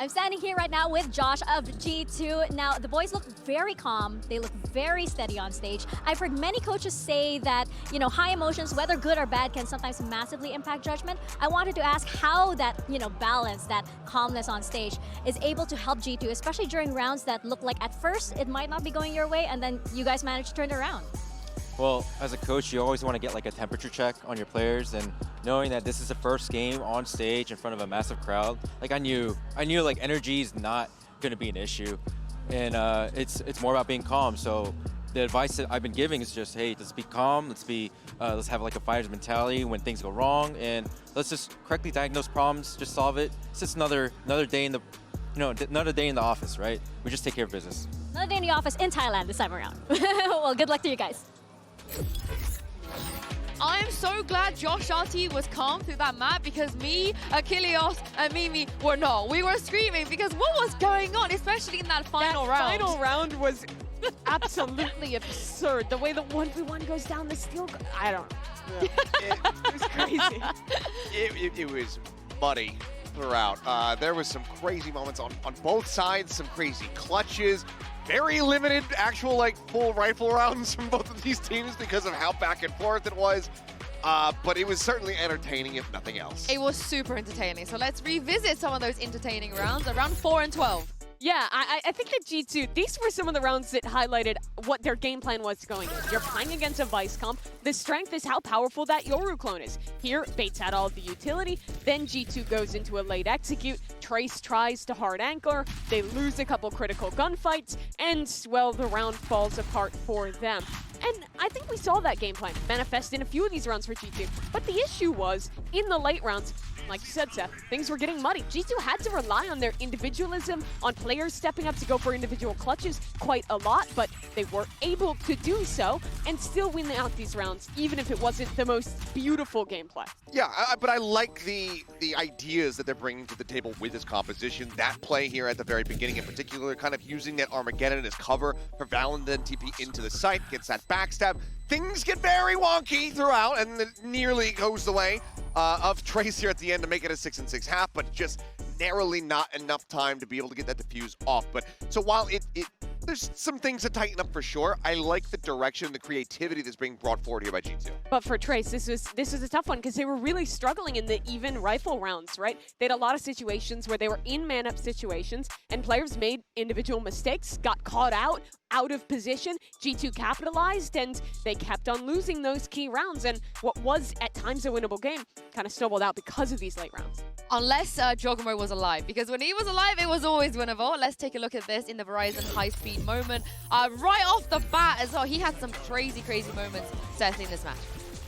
I'm standing here right now with Josh of G2. Now, the boys look very calm. They look very steady on stage. I've heard many coaches say that, you know, high emotions, whether good or bad, can sometimes massively impact judgment. I wanted to ask how that, you know, balance, that calmness on stage is able to help G2, especially during rounds that look like at first it might not be going your way, and then you guys manage to turn it around. Well, as a coach, you always want to get like a temperature check on your players, and knowing that this is the first game on stage in front of a massive crowd, like I knew like energy is not going to be an issue, and it's more about being calm. So the advice that I've been giving is just, hey, let's be calm, let's have like a fighter's mentality when things go wrong, and let's just correctly diagnose problems, just solve it. It's just another day in the, you know, another day in the office, right? We just take care of business. Another day in the office in Thailand this time around. Well, good luck to you guys. I'm so glad Josh RT was calm through that map, because me, Achilles, and Mimi were not. We were screaming because what was going on, especially in that final round. Final round was absolutely absurd. The way the 1v1 goes down the steel, I don't know. It was crazy. It was muddy throughout. There was some crazy moments on both sides, some crazy clutches. Very limited actual like full rifle rounds from both of these teams because of how back and forth it was. But it was certainly entertaining, if nothing else. It was super entertaining. So let's revisit some of those entertaining rounds, around 4 and 12. Yeah, I think that G2, these were some of the rounds that highlighted what their game plan was going in. You're playing against a Vice comp. The strength is how powerful that Yoru clone is. Here, Bates had all of the utility, then G2 goes into a late execute, Trace tries to hard anchor, they lose a couple critical gunfights, and, well, the round falls apart for them. And I think we saw that game plan manifest in a few of these rounds for G2. But the issue was, in the late rounds, like you said, Seth, things were getting muddy. G2 had to rely on their individualism, on players stepping up to go for individual clutches quite a lot, but they were able to do so and still win out these rounds, even if it wasn't the most beautiful gameplay. Yeah, but I like the ideas that they're bringing to the table with this composition. That play here at the very beginning in particular, kind of using that Armageddon as cover for Valen, then TP into the site, gets that backstab. Things get very wonky throughout, and it nearly goes the way of Trace here at the end to make it a 6-6 half, but just narrowly not enough time to be able to get that defuse off. But so while there's some things to tighten up for sure, I like the direction, the creativity that's being brought forward here by G2. But for Trace, this was a tough one because they were really struggling in the even rifle rounds, right? They had a lot of situations where they were in man-up situations and players made individual mistakes, got caught out of position. G2 capitalized and they kept on losing those key rounds, and what was at times a winnable game kind of snowballed out because of these late rounds. Unless Jawgemo was alive, because when he was alive, it was always winnable. Let's take a look at this in the Verizon high-speed moment. Right off the bat as well, he had some crazy moments, Seth, in this match.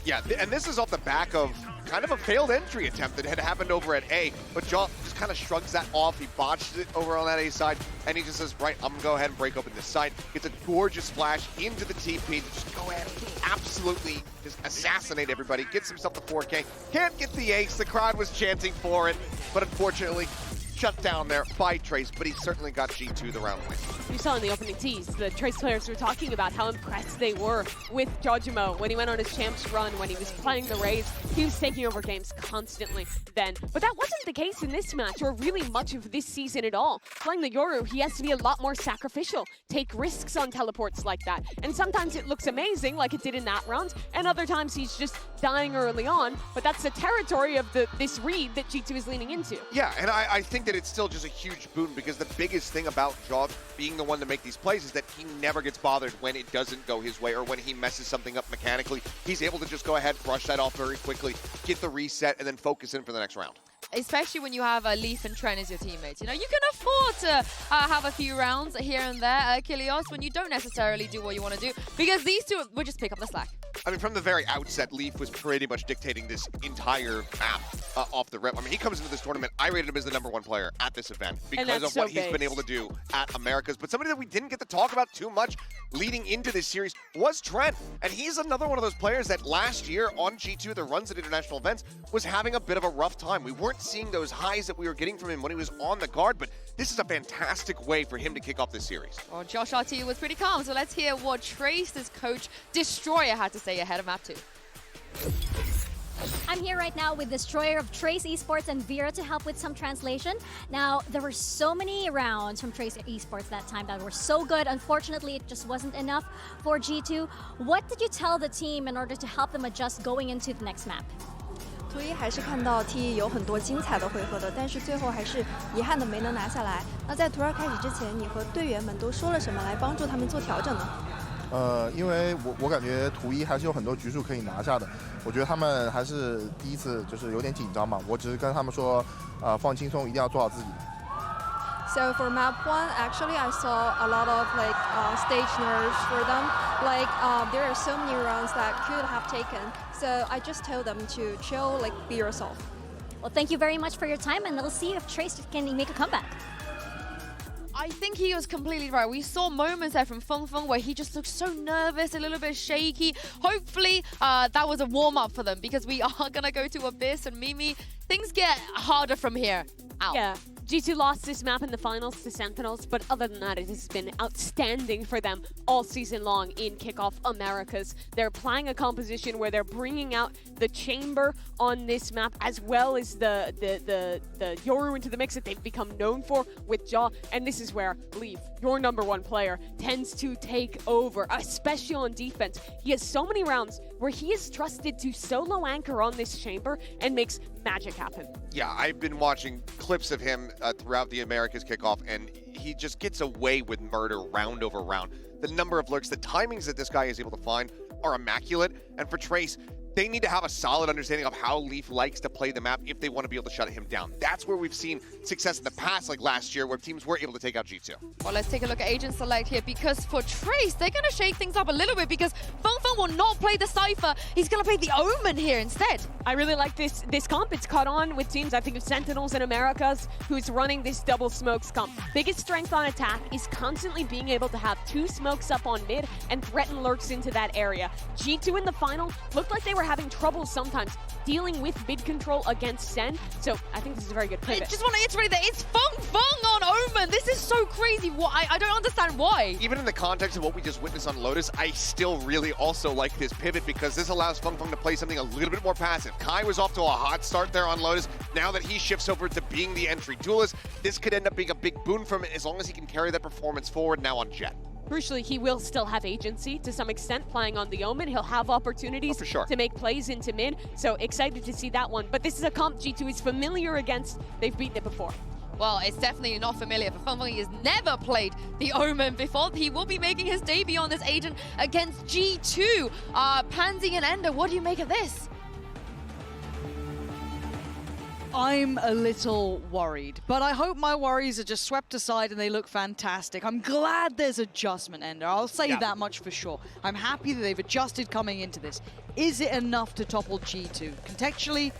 Yeah, and this is off the back of kind of a failed entry attempt that had happened over at A, but Jaw just kind of shrugs that off. He botched it over on that A side, and he just says, right, I'm going to go ahead and break open this site. Gets a gorgeous splash into the TP to just go ahead and absolutely just assassinate everybody. Gets himself the 4K. Can't get the ace. The crowd was chanting for it, but unfortunately, shut down there by Trace, but he certainly got G2 the round win. You saw in the opening tease, the Trace players were talking about how impressed they were with Jawgemo when he went on his champs run, when he was playing the Raze. He was taking over games constantly then. But that wasn't the case in this match, or really much of this season at all. Playing the Yoru, he has to be a lot more sacrificial, take risks on teleports like that. And sometimes it looks amazing, like it did in that round, and other times he's just dying early on. But that's the territory of this read that G2 is leaning into. Yeah, and I think that it's still just a huge boon, because the biggest thing about Jaw being the one to make these plays is that he never gets bothered when it doesn't go his way or when he messes something up mechanically. He's able to just go ahead, brush that off very quickly, get the reset, and then focus in for the next round. Especially when you have Leaf and Tren as your teammates. You know, you can afford to have a few rounds here and there, Achilles, when you don't necessarily do what you want to do, because these two would just pick up the slack. I mean, from the very outset, Leaf was pretty much dictating this entire map off the rip. I mean, he comes into this tournament, I rated him as the #1 player at this event because of what he's been able to do at Americas. But somebody that we didn't get to talk about too much leading into this series was Trent. And he's another one of those players that last year on G2, the runs at international events, was having a bit of a rough time. We weren't seeing those highs that we were getting from him when he was on the guard, but this is a fantastic way for him to kick off this series. Well, Josh RT was pretty calm, so let's hear what Trace's coach, Destroyer, had to say ahead of map 2. I'm here right now with Destroyer of Trace Esports and Vera to help with some translation. Now, there were so many rounds from Trace Esports that time that were so good. Unfortunately, it just wasn't enough for G2. What did you tell the team in order to help them adjust going into the next map? 图一还是看到 T 有很多精彩的回合的，但是最后还是遗憾的没能拿下来。那在图2开始之前，你和队员们都说了什么来帮助他们做调整呢？因为我感觉图一还是有很多局数可以拿下的，我觉得他们还是第一次就是有点紧张嘛，我只是跟他们说，放轻松，一定要做好自己。So for map 1, actually I saw a lot of like stage nerves for them. Like there are so many rounds that could have taken. So I just told them to chill, like be yourself. Well, thank you very much for your time, and we'll see if Trace can make a comeback. I think he was completely right. We saw moments there from Feng Feng where he just looked so nervous, a little bit shaky. Hopefully that was a warm-up for them, because we are going to go to Abyss and Mimi. Things get harder from here out. Yeah. G2 lost this map in the finals to Sentinels, but other than that, it has been outstanding for them all season long in Kickoff Americas. They're playing a composition where they're bringing out the chamber on this map, as well as the Yoru into the mix that they've become known for with Jaw. And this is where Leaf, your #1 player, tends to take over, especially on defense. He has so many rounds where he is trusted to solo anchor on this chamber and makes magic happen. Yeah, I've been watching clips of him throughout the Americas kickoff, and he just gets away with murder round over round. The number of lurks, the timings that this guy is able to find are immaculate. And for Trace, they need to have a solid understanding of how Leaf likes to play the map if they want to be able to shut him down. That's where we've seen success in the past, like last year, where teams were able to take out G2. Well, let's take a look at Agent Select here, because for Trace, they're going to shake things up a little bit, because Feng Feng will not play the Cypher. He's going to play the Omen here instead. I really like this comp. It's caught on with teams. I think of Sentinels and Americas, who's running this double smokes comp. Biggest strength on attack is constantly being able to have 2 smokes up on mid and threaten lurks into that area. G2 in the final looked like they were having trouble sometimes dealing with mid control against Sen. So I think this is a very good pivot. I just want to iterate that it's Feng Feng on Omen. This is so crazy. I don't understand why. Even in the context of what we just witnessed on Lotus, I still really also like this pivot, because this allows Feng Feng to play something a little bit more passive. Kai was off to a hot start there on Lotus. Now that he shifts over to being the entry duelist, this could end up being a big boon for him as long as he can carry that performance forward now on Jet. Crucially, he will still have agency to some extent playing on the Omen. He'll have opportunities to make plays into mid. So excited to see that one. But this is a comp G2 is familiar against. They've beaten it before. Well, it's definitely not familiar for Feng Feng. He has never played the Omen before. He will be making his debut on this agent against G2. Pansy and Ender, what do you make of this? I'm a little worried, but I hope my worries are just swept aside and they look fantastic. I'm glad there's adjustment, Ender. I'll say that much for sure. I'm happy that they've adjusted coming into this. Is it enough to topple G2? Contextually,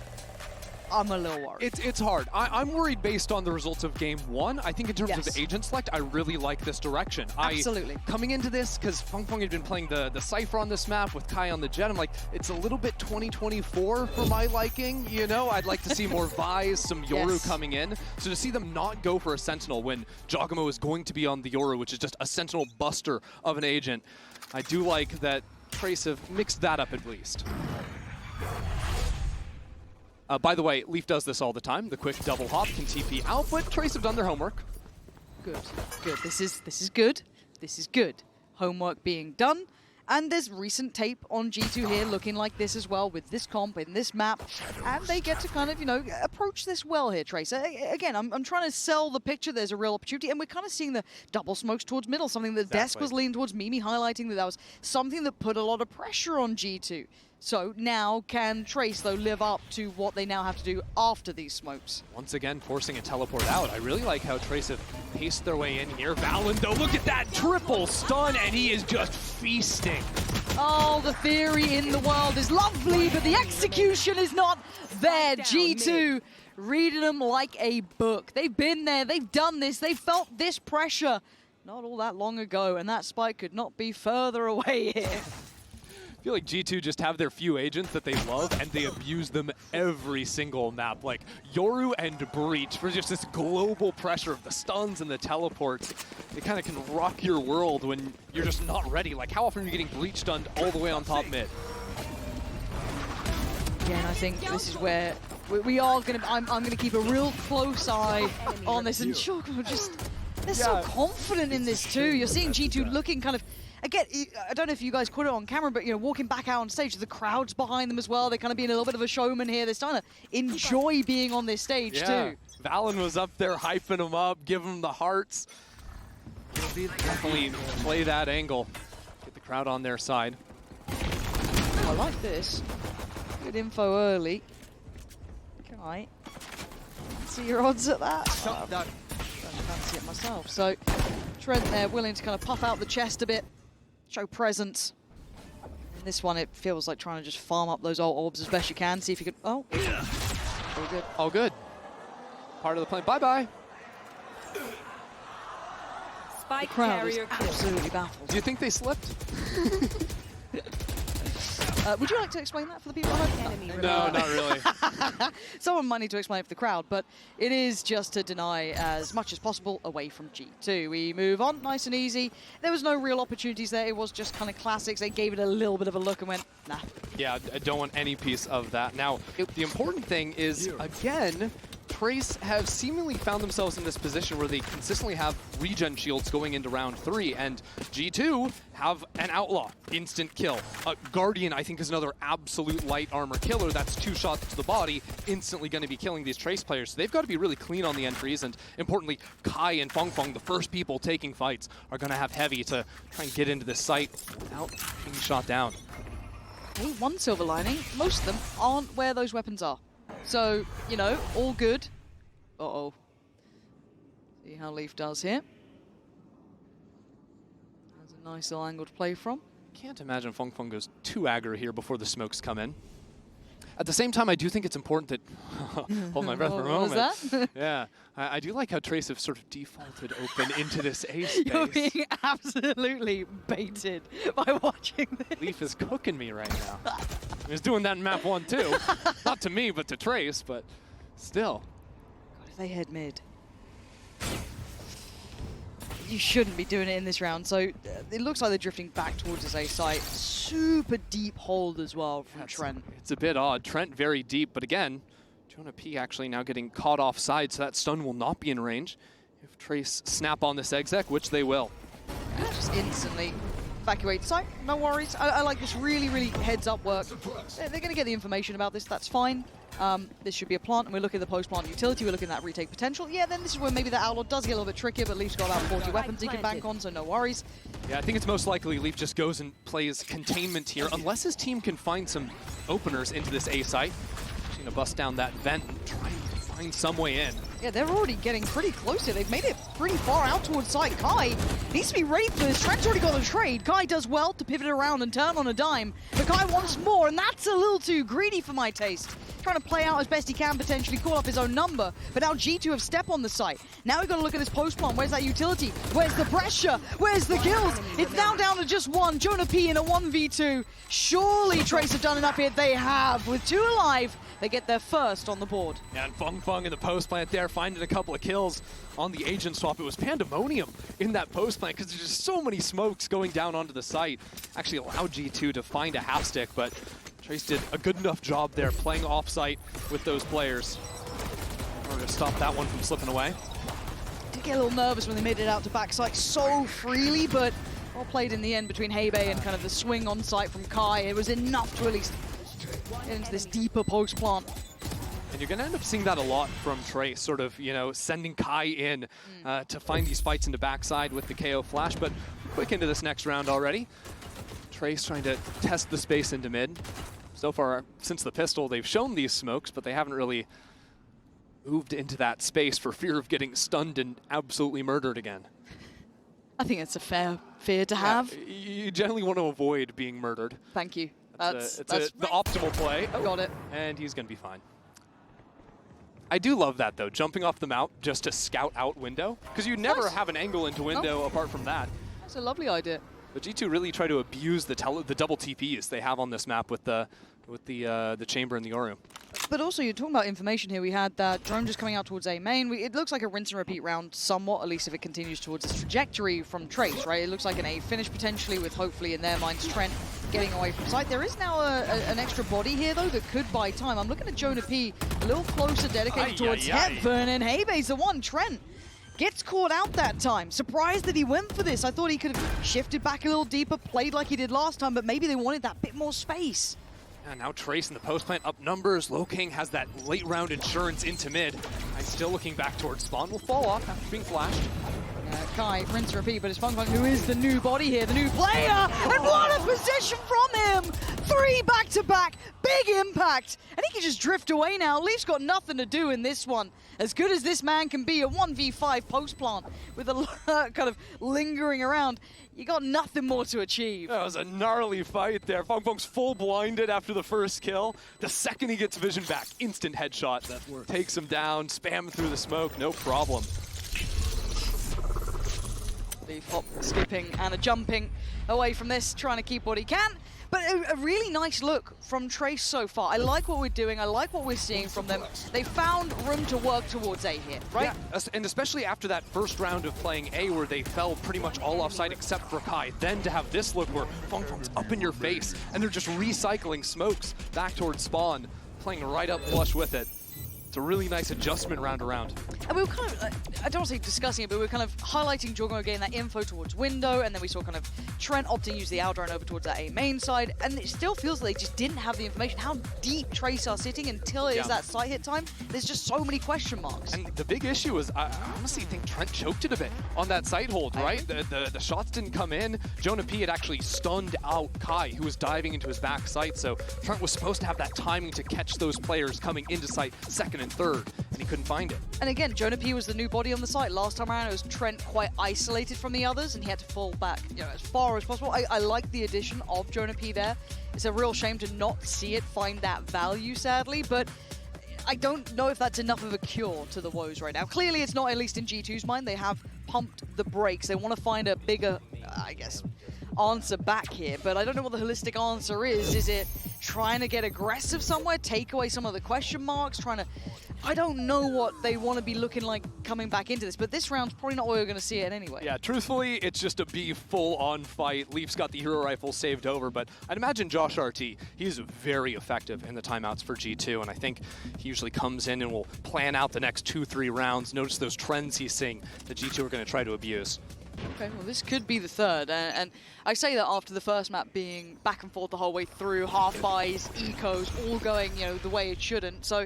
I'm a little worried. It's hard. I'm worried based on the results of game 1. I think in terms of agent select, I really like this direction. Absolutely. Coming into this, because Feng Feng had been playing the Cypher on this map with Kai on the Jet, I'm like, it's a little bit 2024 for my liking, you know? I'd like to see more Vi's, some Yoru coming in. So to see them not go for a Sentinel when Jawgemo is going to be on the Yoru, which is just a Sentinel buster of an agent, I do like that Trace have mixed that up at least. By the way, Leaf does this all the time. The quick double hop can TP out, but Trace have done their homework. Good, good. This is good. This is good. Homework being done. And there's recent tape on G2 here looking like this as well with this comp in this map. And they get to kind of, you know, approach this well here, Trace. Again, I'm trying to sell the picture. There's a real opportunity. And we're kind of seeing the double smokes towards middle, something that Desk was leaning towards, Mimi highlighting that was something that put a lot of pressure on G2. So now can Trace, though, live up to what they now have to do after these smokes? Once again, forcing a teleport out. I really like how Trace have paced their way in here. Valen, though, look at that triple stun, and he is just feasting. Oh, the theory in the world is lovely, but the execution is not there. G2 reading them like a book. They've been there, they've done this, they felt this pressure not all that long ago, and that spike could not be further away here. I feel like G2 just have their few agents that they love, and they abuse them every single map. Like Yoru and Breach for just this global pressure of the stuns and the teleports. They kind of can rock your world when you're just not ready. Like how often are you getting Breach stunned all the way on top mid? Again, I think this is where we are going to... I'm going to keep a real close eye on this. And Jawgemo just... They're so confident in this too. You're seeing G2 looking kind of... Again, I don't know if you guys caught it on camera, but, you know, walking back out on stage, the crowd's behind them as well. They're kind of being a little bit of a showman here. They're starting to enjoy being on this stage too. Valen was up there hyping them up, giving them the hearts. Definitely play that angle. Get the crowd on their side. I like this. Good info early. Kai, see your odds at that? Don't fancy it myself. So Trent there willing to kind of puff out the chest a bit, show presence. In this one, it feels like trying to just farm up those old orbs as best you can. See if you can. Oh, all good. All good. Part of the plan. Bye-bye. The crowd is absolutely baffled. Do you think they slipped? Would you like to explain that for the people at home? No, not really. Someone might need to explain it for the crowd, but it is just to deny as much as possible away from G2. We move on, nice and easy. There was no real opportunities there. It was just kind of classics. They gave it a little bit of a look and went, nah. Yeah, I don't want any piece of that. Now, the important thing is, again, Trace have seemingly found themselves in this position where they consistently have regen shields going into round 3, and G2 have an Outlaw, instant kill. Guardian, I think, is another absolute light armor killer. That's 2 shots to the body, instantly going to be killing these Trace players. So they've got to be really clean on the entries, and importantly, Kai and Feng, the first people taking fights, are going to have Heavy to try and get into this site without being shot down. Hey, one silver lining, most of them aren't where those weapons are. So, you know, all good. Uh-oh. See how Leaf does here. That's a nice little angle to play from. Can't imagine Feng goes too aggro here before the smokes come in. At the same time, I do think it's important that... hold my breath for a moment. What was that? Yeah. I do like how Trace have sort of defaulted open into this A space. You're being absolutely baited by watching this. Leaf is cooking me right now. He's doing that in map 1 too. Not to me, but to Trace, but still. God, if they head mid. You shouldn't be doing it in this round. So it looks like they're drifting back towards this A site. Super deep hold as well from Trent. It's a bit odd. Trent very deep, but again, Jonah P actually now getting caught offside, so that stun will not be in range if Trace snap on this exec, which they will. Just instantly evacuate site, no worries. I like this really, really heads-up work. They're going to get the information about this, that's fine. This should be a plant, and we're looking at the post-plant utility, we're looking at that retake potential. Yeah, then this is where maybe the Outlaw does get a little bit trickier, but Leaf's got about 40 weapons he can bank on, so no worries. Yeah, I think it's most likely Leaf just goes and plays containment here, unless his team can find some openers into this A site. He's going to bust down that vent and try to find some way in. Yeah, they're already getting pretty close here. They've made it pretty far out towards site. Kai needs to be ready for this. Trent's already got the trade. Kai does well to pivot around and turn on a dime, but Kai wants more, and that's a little too greedy for my taste. Trying to play out as best he can, potentially call up his own number, but now G2 have step on the site. Now we've got to look at his post plant. Where's that utility? Where's the pressure? Where's the kills? It's now down to just one. Jonah P in a 1v2. Surely Trace have done enough here. They have. With 2 alive, they get their first on the board. Yeah, and Feng in the post plant there, finding a couple of kills on the agent swap. It was pandemonium in that post plant because there's just so many smokes going down onto the site. Actually allowed G2 to find a half stick, but Trace did a good enough job there playing off-site with those players in order to stop that one from slipping away. Did get a little nervous when they made it out to backside so freely, but well played in the end between Hebei and kind of the swing on site from Kai. It was enough to at least get into this deeper post plant. And you're going to end up seeing that a lot from Trace, sort of, you know, sending Kai in to find these fights into backside with the KO flash. But quick into this next round already. Trace trying to test the space into mid. So far, since the pistol, they've shown these smokes, but they haven't really moved into that space for fear of getting stunned and absolutely murdered again. I think it's a fair fear to have. You generally want to avoid being murdered. Thank you. That's the optimal play. Oh, got it. And he's going to be fine. I do love that, though, jumping off the mount just to scout out window, because you never have an angle into window apart from that. That's a lovely idea. But G2 really try to abuse the double TPs they have on this map with the chamber and the Oru. But also, you're talking about information here. We had that drone just coming out towards A main. It looks like a rinse and repeat round somewhat, at least if it continues towards its trajectory from Trace, right? It looks like an A finish potentially with hopefully in their minds Trent getting away from sight. There is now an extra body here, though, that could buy time. I'm looking at Jonah P a little closer, dedicated towards Heaven, and Heibe's the one. Trent gets caught out that time. Surprised that he went for this. I thought he could have shifted back a little deeper, played like he did last time, but maybe they wanted that bit more space. And now Trace in the post plant up numbers. Loking has that late round insurance into mid. I'm still looking back towards spawn. Will fall off after being flashed. Kai, rinse and repeat, but it's Fung, who is the new body here, the new player, and what a position from him! 3 back-to-back, big impact, and he can just drift away now. Leaf's got nothing to do in this one. As good as this man can be, a 1v5 post plant with a kind of lingering around, you got nothing more to achieve. That was a gnarly fight there. Fung's full blinded after the first kill. The second he gets vision back, instant headshot. That works. Takes him down, spam through the smoke, no problem. Leaf hop, skipping and a jumping away from this, trying to keep what he can. But a really nice look from Trace so far. I like what we're doing. I like what we're seeing from them. They found room to work towards A here, right? Yeah, and especially after that first round of playing A where they fell pretty much all offside except for Kai. Then to have this look where Fung's up in your face and they're just recycling smokes back towards spawn, playing right up flush with it. It's a really nice adjustment round to round. And we were kind of, I don't want to say discussing it, but we were kind of highlighting Jawgemo getting that info towards window, and then we saw kind of Trent opting to use the outrun over towards that A main side, and it still feels like they just didn't have the information. How deep Trace are sitting until it is that site hit time, there's just so many question marks. And the big issue is, I honestly think Trent choked it a bit on that site hold, right? The shots didn't come in. Jonah P had actually stunned out Kai, who was diving into his back site, so Trent was supposed to have that timing to catch those players coming into site second and third, and he couldn't find it. And again, Jonah P was the new body on the site. Last time around, it was Trent quite isolated from the others, and he had to fall back, as far as possible. I like the addition of Jonah P there. It's a real shame to not see it find that value, sadly, but I don't know if that's enough of a cure to the woes right now. Clearly, it's not, at least in G2's mind. They have pumped the brakes. They want to find a bigger, I guess, answer back here, but I don't know what the holistic answer is. Is it trying to get aggressive somewhere, take away some of the question marks, trying to... I don't know what they want to be looking like coming back into this, but this round's probably not where we're going to see it anyway. Yeah, truthfully, it's just a B full-on fight. Leaf's got the hero rifle saved over, but I'd imagine Josh RT, he's very effective in the timeouts for G2, and I think he usually comes in and will plan out the next 2-3 rounds. Notice those trends he's seeing that G2 are going to try to abuse. Okay, well, this could be the third, and I say that after the first map being back and forth the whole way through, half buys, ecos, all going, the way it shouldn't. So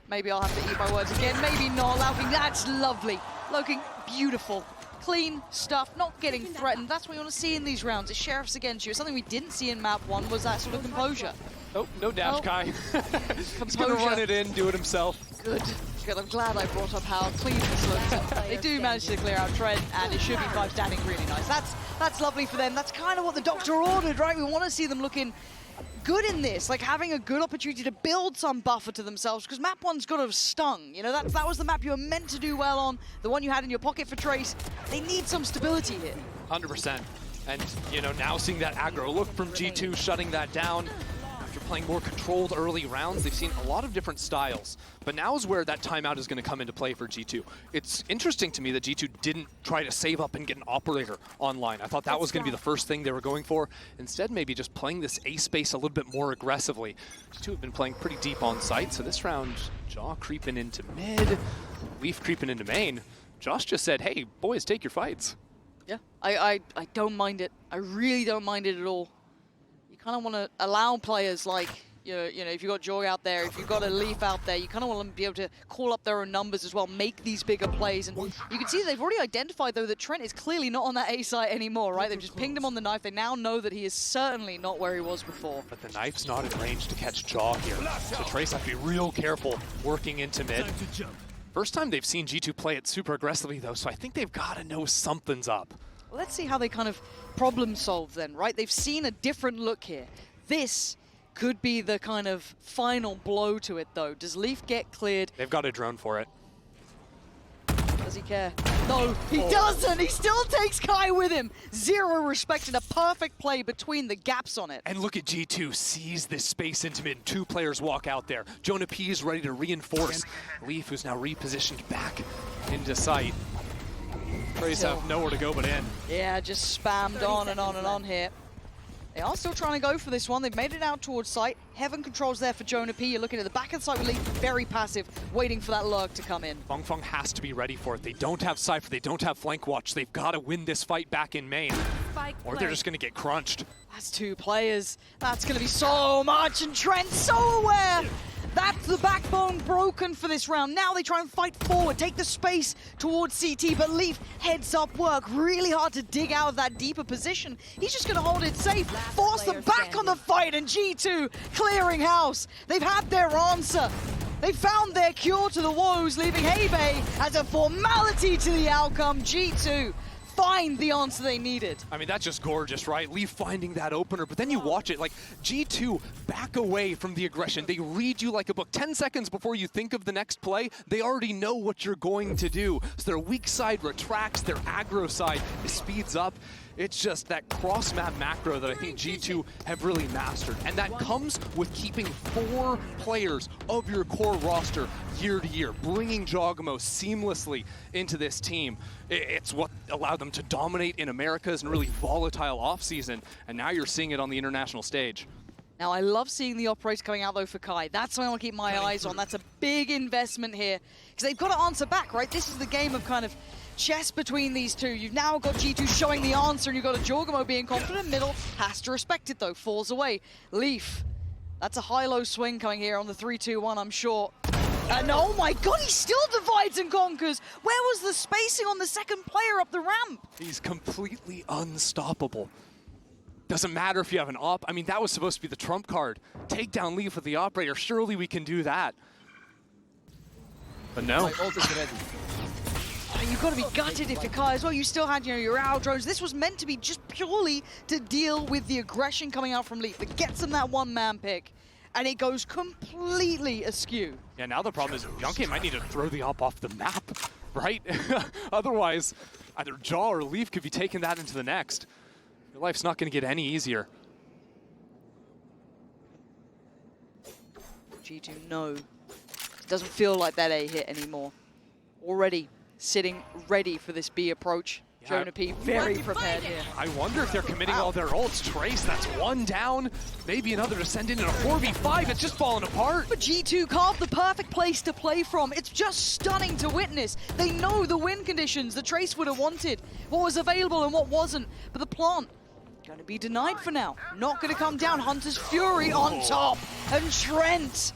maybe I'll have to eat my words again. Maybe not. Loking, that's lovely. Loking, beautiful. Clean stuff, not getting threatened. That's what you want to see in these rounds. It's sheriffs against you. Something we didn't see in map 1 was that sort of composure. Oh, no dash, Kai. He's going to run it in, do it himself. Good. I'm glad I brought up how clean this looks. They do manage to clear out Trent, and it should be 5 standing really nice. That's lovely for them. That's kind of what the doctor ordered, right? We want to see them looking good in this, like having a good opportunity to build some buffer to themselves, because map 1's got to have stung. That was the map you were meant to do well on, the one you had in your pocket for Trace. They need some stability here. 100%. And, now seeing that aggro look from G2, shutting that down. After playing more controlled early rounds, they've seen a lot of different styles. But now is where that timeout is going to come into play for G2. It's interesting to me that G2 didn't try to save up and get an operator online. I thought that was going to be the first thing they were going for. Instead, maybe just playing this A space a little bit more aggressively. G2 have been playing pretty deep on site, so this round, Jaw creeping into mid, Leaf creeping into main. Josh just said, hey, boys, take your fights. Yeah, I don't mind it. I really don't mind it at all. Kind of want to allow players like, if you've got Jorg out there, if you've got a Leaf out there, you kind of want them to be able to call up their own numbers as well, make these bigger plays. And you can see they've already identified, though, that Trent is clearly not on that A site anymore, right? They've just pinged him on the knife. They now know that he is certainly not where he was before. But the knife's not in range to catch Jaw here. So Trace have to be real careful working into mid. First time they've seen G2 play it super aggressively, though, so I think they've got to know something's up. Well, let's see how they kind of problem solve then, right? They've seen a different look here. This could be the kind of final blow to it, though. Does Leaf get cleared? They've got a drone for it. Does he care? No, he doesn't! He still takes Kai with him! Zero respect and a perfect play between the gaps on it. And look at G2 seize this space into mid. 2 players walk out there. Jonah P is ready to reinforce. Leaf, who's now repositioned back into sight. Trace have nowhere to go but in. Yeah, just spammed on and on and on here. They are still trying to go for this one. They've made it out towards site. Heaven controls there for Jonah P. You're looking at the back of the site with Leaf, very passive, waiting for that lurk to come in. Feng has to be ready for it. They don't have Cypher, they don't have flank watch. They've got to win this fight back in main, or they're just going to get crunched. That's 2 players. That's going to be so much, and Trent so aware. That's the backbone broken for this round. Now they try and fight forward, take the space towards CT, but Leaf heads up work. Really hard to dig out of that deeper position. He's just going to hold it safe, force them back on the fight, and G2 clearing house. They've had their answer. They found their cure to the woes, leaving Hebei as a formality to the outcome. G2 find the answer they needed. I mean, that's just gorgeous, right? Leaf finding that opener, but then you watch it, like, G2 back away from the aggression. They read you like a book. 10 seconds before you think of the next play, they already know what you're going to do. So their weak side retracts, their aggro side speeds up. It's just that cross-map macro that I think G2 have really mastered. And that comes with keeping 4 players of your core roster year to year, bringing Jawgemo seamlessly into this team. It's what allowed them to dominate in Americas and really volatile offseason. And now you're seeing it on the international stage. Now, I love seeing the operators coming out, though, for Kai. That's something I want to keep my eyes on. That's a big investment here. Because they've got to answer back, right? This is the game of kind of chess between these two. You've now got G2 showing the answer, and you've got a Jawgemo being confident. Middle has to respect it, though. Falls away. Leaf. That's a high-low swing coming here on the 3-2-1, I'm sure. And oh my god, he still divides and conquers! Where was the spacing on the second player up the ramp? He's completely unstoppable. Doesn't matter if you have an op. I mean, that was supposed to be the trump card. Take down Leaf with the operator. Surely we can do that. But no. You've got to be gutted if you're Kai as well. You still had, your owl drones. This was meant to be just purely to deal with the aggression coming out from Leaf that gets them that one-man pick. And it goes completely askew. Yeah, now the problem is Junkie might need to throw the op off the map, right? Otherwise, either Jaw or Leaf could be taking that into the next. Your life's not going to get any easier. G2, no. It doesn't feel like that A hit anymore. Already sitting ready for this B approach. Yeah. Jonah P very prepared here. I wonder if they're committing all their ults. Trace, that's 1 down. Maybe another to send in a 4v5. It's just falling apart. But G2 carved the perfect place to play from. It's just stunning to witness. They know the win conditions the Trace would have wanted, what was available and what wasn't. But the plant, going to be denied for now. Not going to come down. Hunter's Fury on top. And Trent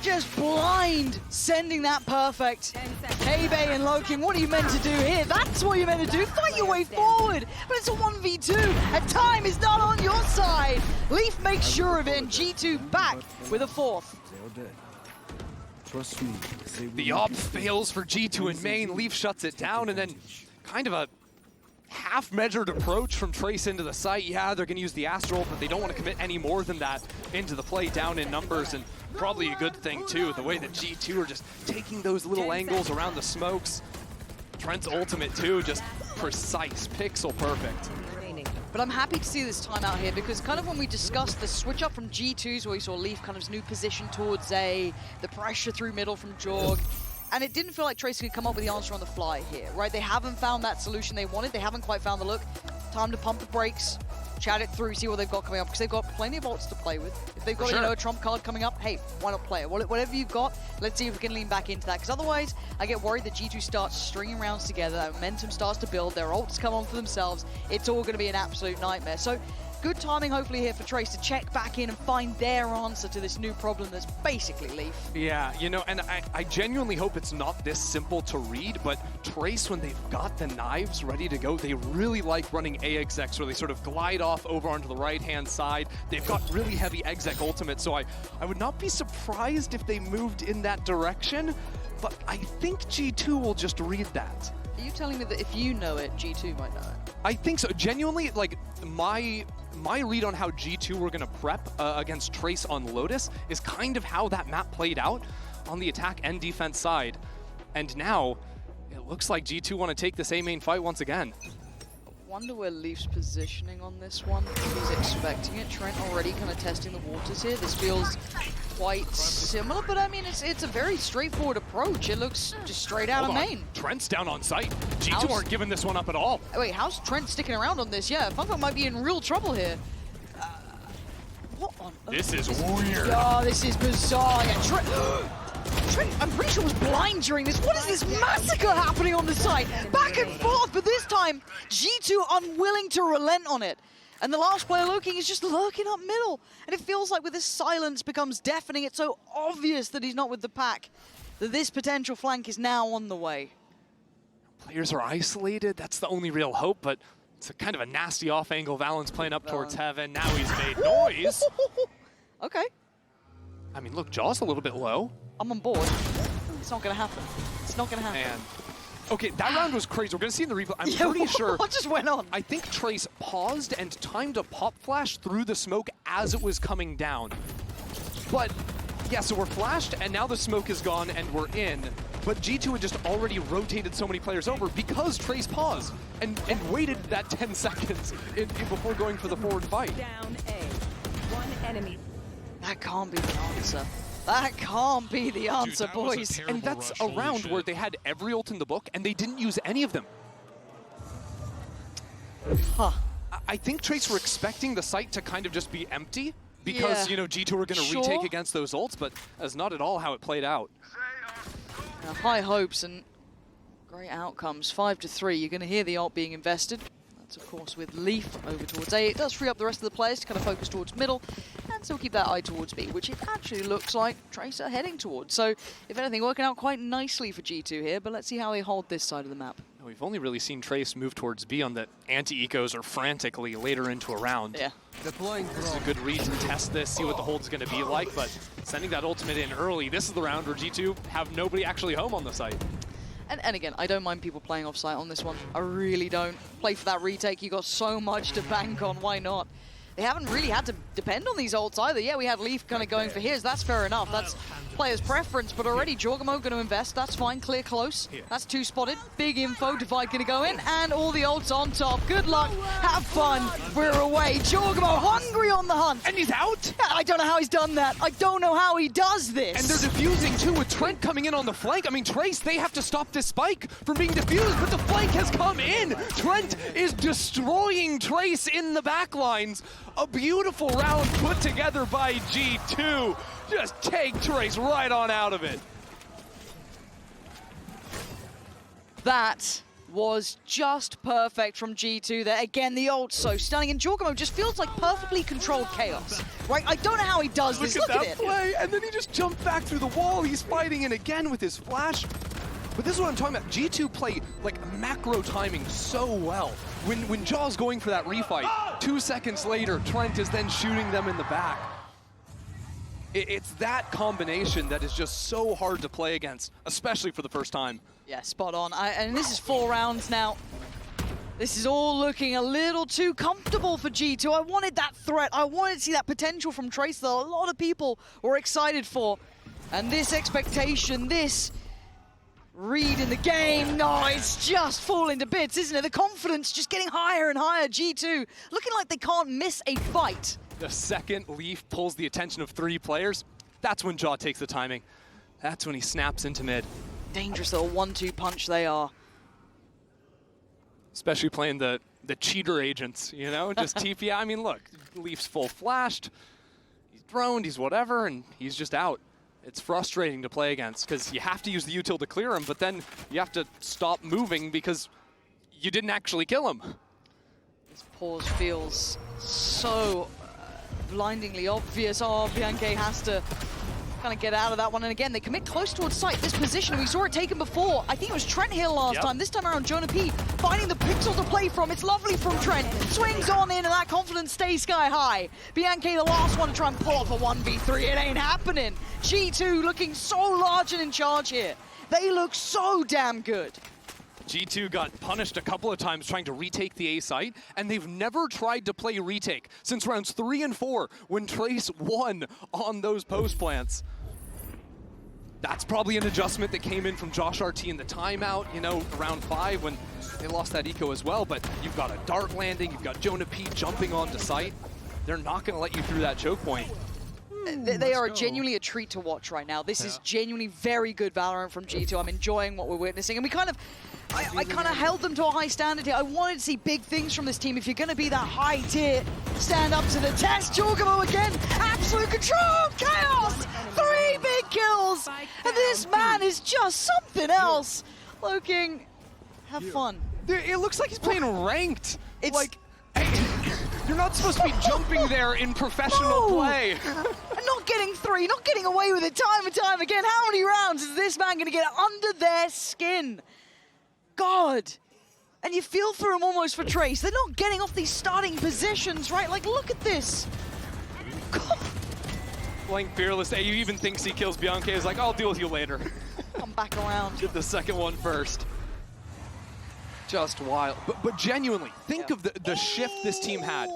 just blind, sending that perfect. Hebei and Loking, what are you meant to do here? That's what you're meant to do. Fight your way forward. But it's a 1v2, and time is not on your side. Leaf makes sure of it, and G2 back with a 4th. The op fails for G2 in main. Leaf shuts it down, and then kind of a half-measured approach from Trace into the site. Yeah, they're going to use the Astral, but they don't want to commit any more than that into the play, down in numbers, and probably a good thing, too, the way that G2 are just taking those little angles around the smokes. Trent's ultimate, too, just precise, pixel perfect. But I'm happy to see this timeout here, because kind of when we discussed the switch up from G2's, where we saw Leaf kind of his new position towards A, the pressure through middle from Jorg, and it didn't feel like Trace could come up with the answer on the fly here, right? They haven't found that solution they wanted. They haven't quite found the look. Time to pump the brakes, chat it through, see what they've got coming up, because they've got plenty of ults to play with. If they've got, a trump card coming up, hey, why not play it? Whatever you've got, let's see if we can lean back into that, because otherwise, I get worried that G2 starts stringing rounds together, that momentum starts to build, their ults come on for themselves. It's all going to be an absolute nightmare. So, good timing, hopefully, here for Trace to check back in and find their answer to this new problem that's basically Leaf. Yeah, and I genuinely hope it's not this simple to read, but Trace, when they've got the knives ready to go, they really like running A execs, where they sort of glide off over onto the right-hand side. They've got really heavy exec ultimate, so I would not be surprised if they moved in that direction, but I think G2 will just read that. Are you telling me that if you know it, G2 might know it? I think so. Genuinely, like, my read on how G2 were going to prep against Trace on Lotus is kind of how that map played out on the attack and defense side. And now, it looks like G2 want to take this A main fight once again. Wonder where Leaf's positioning on this one. He's expecting it. Trent already kind of testing the waters here. This feels quite similar, but I mean, it's a very straightforward approach. It looks just straight out of main. Trent's down on site. G2 aren't giving this one up at all. Wait, how's Trent sticking around on this? Yeah, Fun might be in real trouble here. This is weird. Oh, this is bizarre. Yeah, Trent, I'm pretty sure was blind during this. What is this massacre happening on the side? Back and forth, but this time, G2 unwilling to relent on it. And the last player lurking is just lurking up middle. And it feels like with this silence becomes deafening, it's so obvious that he's not with the pack, that this potential flank is now on the way. Players are isolated. That's the only real hope, but it's a kind of a nasty off-angle. Valent's playing up towards heaven. Now he's made noise. Okay. I mean, look, Jaw's a little bit low. I'm on board. It's not going to happen. It's not going to happen. And okay, that round was crazy. We're going to see in the replay. I'm pretty sure. What just went on? I think Trace paused and timed a pop flash through the smoke as it was coming down. But yeah, so we're flashed, and now the smoke is gone, and we're in. But G2 had just already rotated so many players over because Trace paused and waited that 10 seconds before going for the forward fight. Down A. One enemy. That can't be the answer. That can't be the answer, Dude, boys. And that's a round where they had every ult in the book, and they didn't use any of them. Huh. I think Trace were expecting the site to kind of just be empty because, you know, G2 were going to retake against those ults, but that's not at all how it played out. High hopes and great outcomes. 5-3. You're going to hear the ult being invested. That's, of course, with Leaf over towards A. It does free up the rest of the players to kind of focus towards middle and still keep that eye towards B, which it actually looks like Trace are heading towards. So, if anything, working out quite nicely for G2 here, but let's see how they hold this side of the map. We've only really seen Trace move towards B on the anti-ecos or frantically later into a round. Yeah. This is a good read to test this, see what the hold's going to be like, but sending that ultimate in early, this is the round where G2 have nobody actually home on the site. And again, I don't mind people playing off-site on this one. I really don't. Play for that retake. You got so much to bank on. Why not? They haven't really had to depend on these ults either. Yeah, we had Leaf kind of going for his. That's fair enough. That's player's preference. But already Jawgemo going to invest. That's fine. Clear close. That's 2 spotted. Big info. Divide going to go in. And all the ults on top. Good luck. Have fun. We're away. Jawgemo hungry on the hunt. And he's out. I don't know how he's done that. I don't know how he does this. And they're defusing too with Trent coming in on the flank. I mean, Trace, they have to stop this spike from being defused, but the flank has come in. Trent is destroying Trace in the back lines. A beautiful round put together by G2. Just take Trace right on out of it. That was just perfect from G2 there. Again, the ult so stunning, and Jawgemo just feels like perfectly controlled chaos. Right? I don't know how he does this. Look at that play, and then he just jumped back through the wall. He's fighting in again with his flash. But this is what I'm talking about. G2 play like macro timing so well. When Jaw's going for that refight, 2 seconds later, Trent is then shooting them in the back. It's that combination that is just so hard to play against, especially for the first time. Yeah, spot on. And this is 4 rounds now. This is all looking a little too comfortable for G2. I wanted that threat. I wanted to see that potential from Trace that a lot of people were excited for. And this expectation, this read in the game, no, it's just falling to bits, isn't it? The confidence just getting higher and higher. G2 looking like they can't miss a fight. The second Leaf pulls the attention of 3 players, that's when Jaw takes the timing. That's when he snaps into mid. Dangerous little 1-2 punch they are. Especially playing the cheater agents, you know, just TP. I mean, look, Leaf's full flashed, he's droned, he's whatever, and he's just out. It's frustrating to play against because you have to use the util to clear him, but then you have to stop moving because you didn't actually kill him. This pause feels so blindingly obvious. Oh, Bianchi has to kind of get out of that one. And again, they commit close towards sight. This position, we saw it taken before. I think it was Trent here last time. This time around, Jonah P finding the pixel to play from. It's lovely from Trent. Swings on in, and that confidence stays sky high. Bianchi, the last one to try and pull off a 1v3. It ain't happening. G2 looking so large and in charge here. They look so damn good. G2 got punished a couple of times trying to retake the A site, and they've never tried to play retake since rounds 3 and 4 when Trace won on those post plants. That's probably an adjustment that came in from Josh RT in the timeout, you know, round 5 when they lost that eco as well, but you've got a dart landing, you've got Jonah P jumping onto site. They're not going to let you through that choke point. they are genuinely a treat to watch right now. This is genuinely very good Valorant from G2. I'm enjoying what we're witnessing, and we kind of, I kind of held them to a high standard here. I wanted to see big things from this team. If you're going to be that high tier, stand up to the test. Jawgemo again, absolute control, chaos, 3 big kills, and this man is just something else. Loking, have fun. Dude, it looks like he's playing ranked. It's like, you're not supposed to be jumping there in professional play. And not getting 3, not getting away with it time and time again. How many rounds is this man going to get under their skin? God. And you feel for him almost for Trace. They're not getting off these starting positions, right? Like, look at this. God. Playing fearless. AU even thinks he kills Bianca. He's like, I'll deal with you later. Come back around. Did the second one first. Just wild. But genuinely, think of the shift this team had.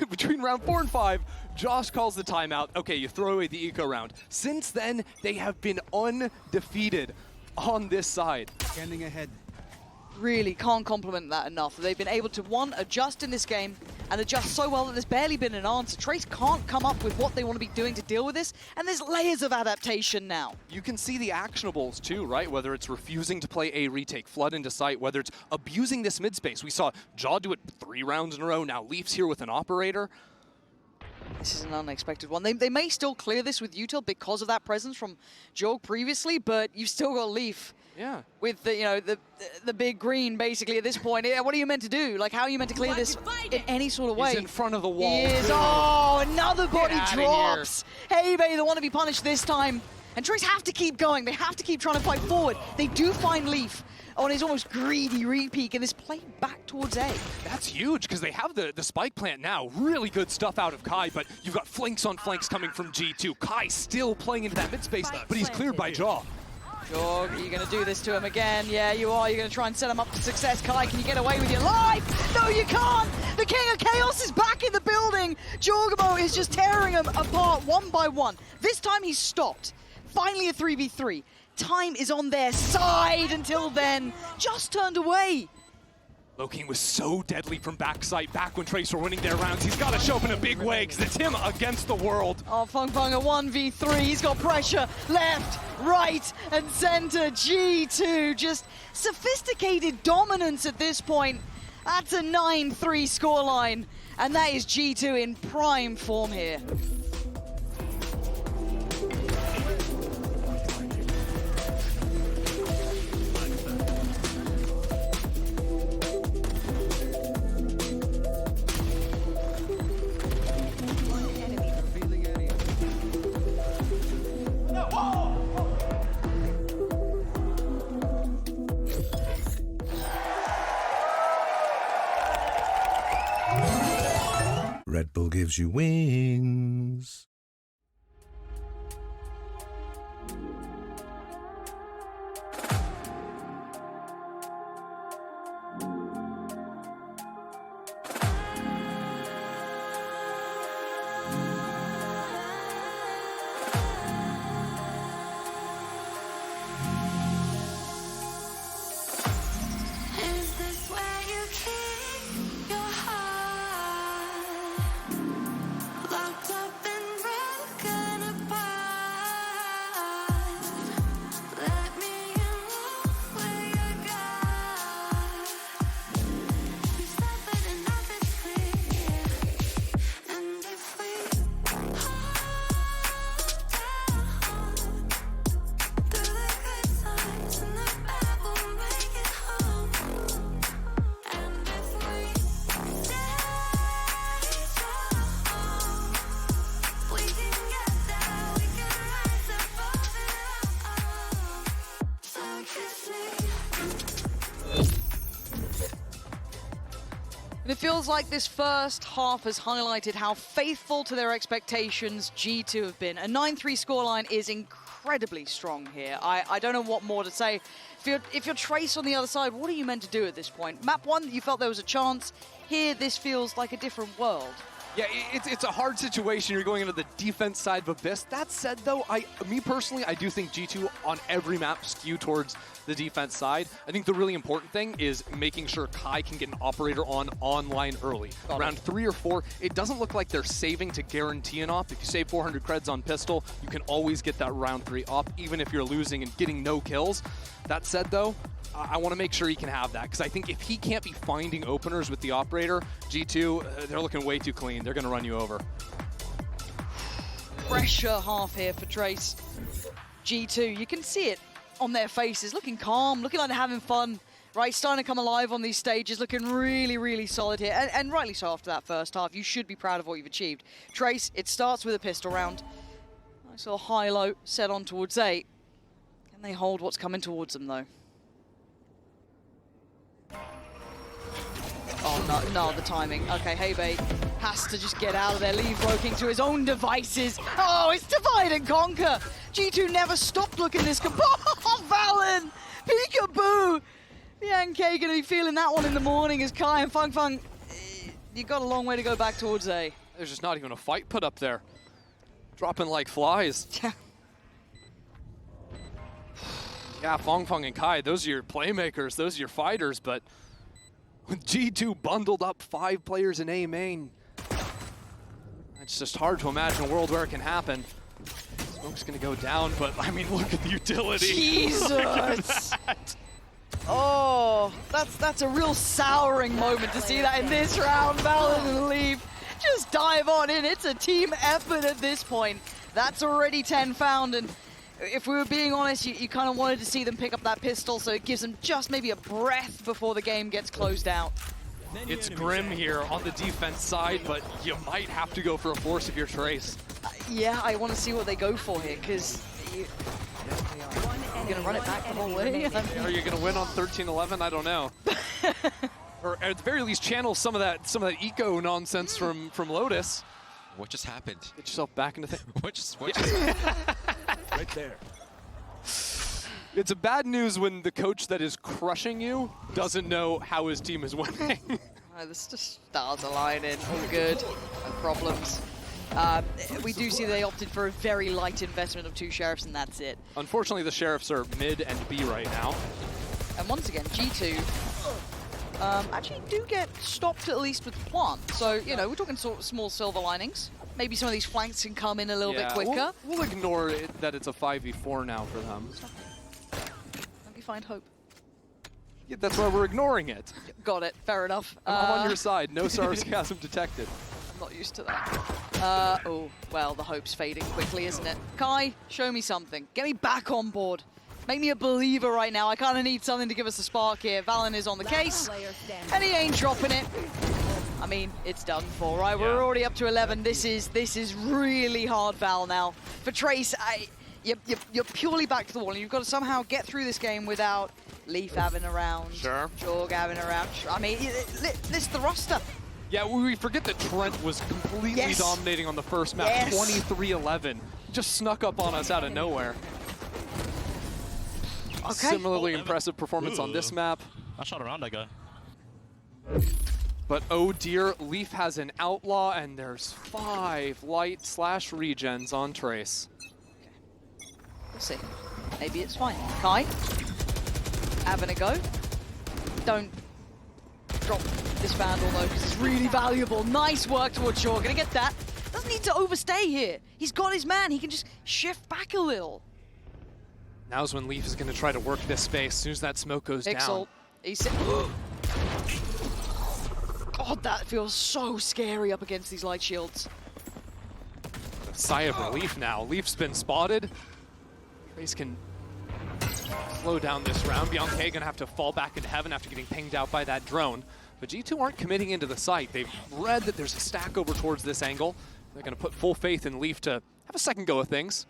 Between round 4 and 5, Josh calls the timeout. Okay, you throw away the eco round. Since then, they have been undefeated on this side. Standing ahead. Really can't compliment that enough. They've been able to, one, adjust in this game, and adjust so well that there's barely been an answer. Trace can't come up with what they want to be doing to deal with this, and there's layers of adaptation now. You can see the actionables too, right? Whether it's refusing to play a retake, flood into sight, whether it's abusing this mid space. We saw Jaw do it 3 rounds in a row. Now Leaf's here with an operator. This is an unexpected one. They may still clear this with Util because of that presence from Jog previously, but you've still got Leaf. Yeah. With the, you know, the big green basically at this point. Yeah, what are you meant to do? Like, how are you meant to clear this in any sort of way? He's in front of the wall. He is. Oh, another body drops. Hey, Bay, the one to be punished this time. And Trace have to keep going. They have to keep trying to fight forward. They do find Leaf on his almost greedy re-peek, and this play back towards A. That's huge, because they have the spike plant now. Really good stuff out of Kai, but you've got flanks on flanks coming from G2. Kai still playing into that mid space, but he's cleared by Jaw. Jog, are you going to do this to him again? Yeah, you are. You're going to try and set him up for success. Kai, can you get away with your life? No, you can't. The King of Chaos is back in the building. Jawgemo is just tearing him apart one by one. This time he's stopped. Finally a 3v3. Time is on their side. Until then, just turned away. Loking was so deadly from backside back when Trace were winning their rounds. He's got to show up in a big way because it's him against the world. Oh, Fung Fung a 1v3. He's got pressure left, right, and center. G2 just sophisticated dominance at this point. That's a 9-3 scoreline, and that is G2 in prime form here. Red Bull gives you wings. And it feels like this first half has highlighted how faithful to their expectations G2 have been. A 9-3 scoreline is incredibly strong here. I don't know what more to say. If you're Trace on the other side, what are you meant to do at this point? Map 1, you felt there was a chance. Here, this feels like a different world. Yeah, it's a hard situation. You're going into the defense side of Abyss. That said, though, me personally, I do think G2 on every map skew towards the defense side. I think the really important thing is making sure Kai can get an operator online early. Round 3 or 4, it doesn't look like they're saving to guarantee an op. If you save 400 creds on pistol, you can always get that round 3 op, even if you're losing and getting no kills. That said, though, I want to make sure he can have that, because I think if he can't be finding openers with the operator, G2, they're looking way too clean. They're going to run you over. Pressure half here for Trace. G2, you can see it on their faces, looking calm, looking like they're having fun, right? Starting to come alive on these stages, looking really, really solid here. And rightly so after that first half. You should be proud of what you've achieved. Trace, it starts with a pistol round. Nice little high-low set on towards A. Can they hold what's coming towards them, though? Oh, no, the timing. Okay, Hebe has to just get out of there, leave Woking to his own devices. Oh, it's divide and conquer. G2 never stopped looking this good. Oh, Valen! Peekaboo! Yankee gonna be feeling that one in the morning as Kai and Fung, you got a long way to go back towards A. There's just not even a fight put up there. Dropping like flies. Yeah. Yeah, Fung and Kai, those are your playmakers, those are your fighters, but with G2 bundled up 5 players in A main, it's just hard to imagine a world where it can happen. Smoke's gonna go down, but I mean, look at the utility. Jesus! Oh, that's a real souring moment to see that in this round. Valen and Leaf just dive on in. It's a team effort at this point. That's already 10 found, and if we were being honest, you kind of wanted to see them pick up that pistol, so it gives them just maybe a breath before the game gets closed out. It's grim here on the defense side, but you might have to go for a force if you're Trace. Yeah, I want to see what they go for here, because you're going to run it back the whole way. Are you going to win on 13-11? I don't know. Or at the very least, channel some of that eco nonsense from Lotus. What just happened? Get yourself back into things. What just happened? Right there. It's a bad news when the coach that is crushing you doesn't know how his team is winning. This just stars aligning, all good, no problems. We do see they opted for a very light investment of 2 Sheriffs, and that's it. Unfortunately, the Sheriffs are mid and B right now. And once again, G2 actually do get stopped at least with plant. So, you know, we're talking sort of small silver linings. Maybe some of these flanks can come in a little bit quicker. We'll ignore it, that it's a 5v4 now for them. Let me find hope. Yeah, that's why we're ignoring it. Got it, fair enough. I'm on your side, no sarcasm detected. I'm not used to that. Oh, well, the hope's fading quickly, isn't it? Kai, show me something. Get me back on board. Make me a believer right now. I kind of need something to give us a spark here. Valen is on the case, and he ain't dropping it. I mean, it's done for, right? Yeah. We're already up to 11. This is really hard, Val, now. For Trace, you're purely back to the wall, and you've got to somehow get through this game without Leaf having a round, Jawg having a round. I mean, this is the roster. Yeah, we forget that Trent was completely dominating on the first map, 23-11. Just snuck up on us out of nowhere. Okay. Similarly impressive performance on this map. I shot around that guy. But oh dear, Leaf has an outlaw, and there's 5 light/regens on Trace. Okay. We'll see. Maybe it's fine. Kai, having a go. Don't drop this Vandal though, because it's really valuable. Nice work towards Shaw. Gonna get that. Doesn't need to overstay here. He's got his man. He can just shift back a little. Now's when Leaf is going to try to work this space. As soon as that smoke goes down. He's God, that feels so scary up against these light shields. A sigh of relief now. Leaf's been spotted. Trace can slow down this round. Bianca gonna have to fall back into heaven after getting pinged out by that drone. But G2 aren't committing into the site. They've read that there's a stack over towards this angle. They're gonna put full faith in Leaf to have a second go of things.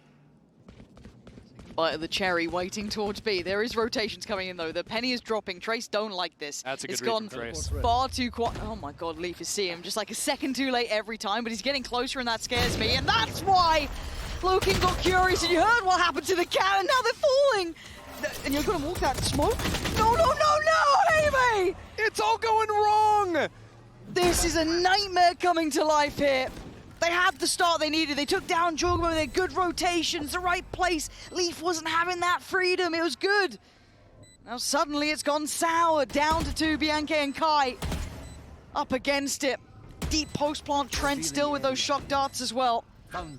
Bite of the cherry waiting towards B. There is rotations coming in though. The penny is dropping. Trace don't like this. That's a good It's read gone from Trace. far too quiet. Oh my god, Leaf is seeing him just like a second too late every time, but he's getting closer and that scares me. And that's why Loking got curious and you heard what happened to the cannon. Now they're falling. And you're gonna walk that smoke? No, no, no, no, Amy! It's all going wrong! This is a nightmare coming to life here. They had the start they needed. They took down Jawgemo, they had good rotations, the right place. Leaf wasn't having that freedom, it was good. Now suddenly it's gone sour, down to 2, Bianca and Kai up against it. Deep post-plant Trent still with those shock darts as well.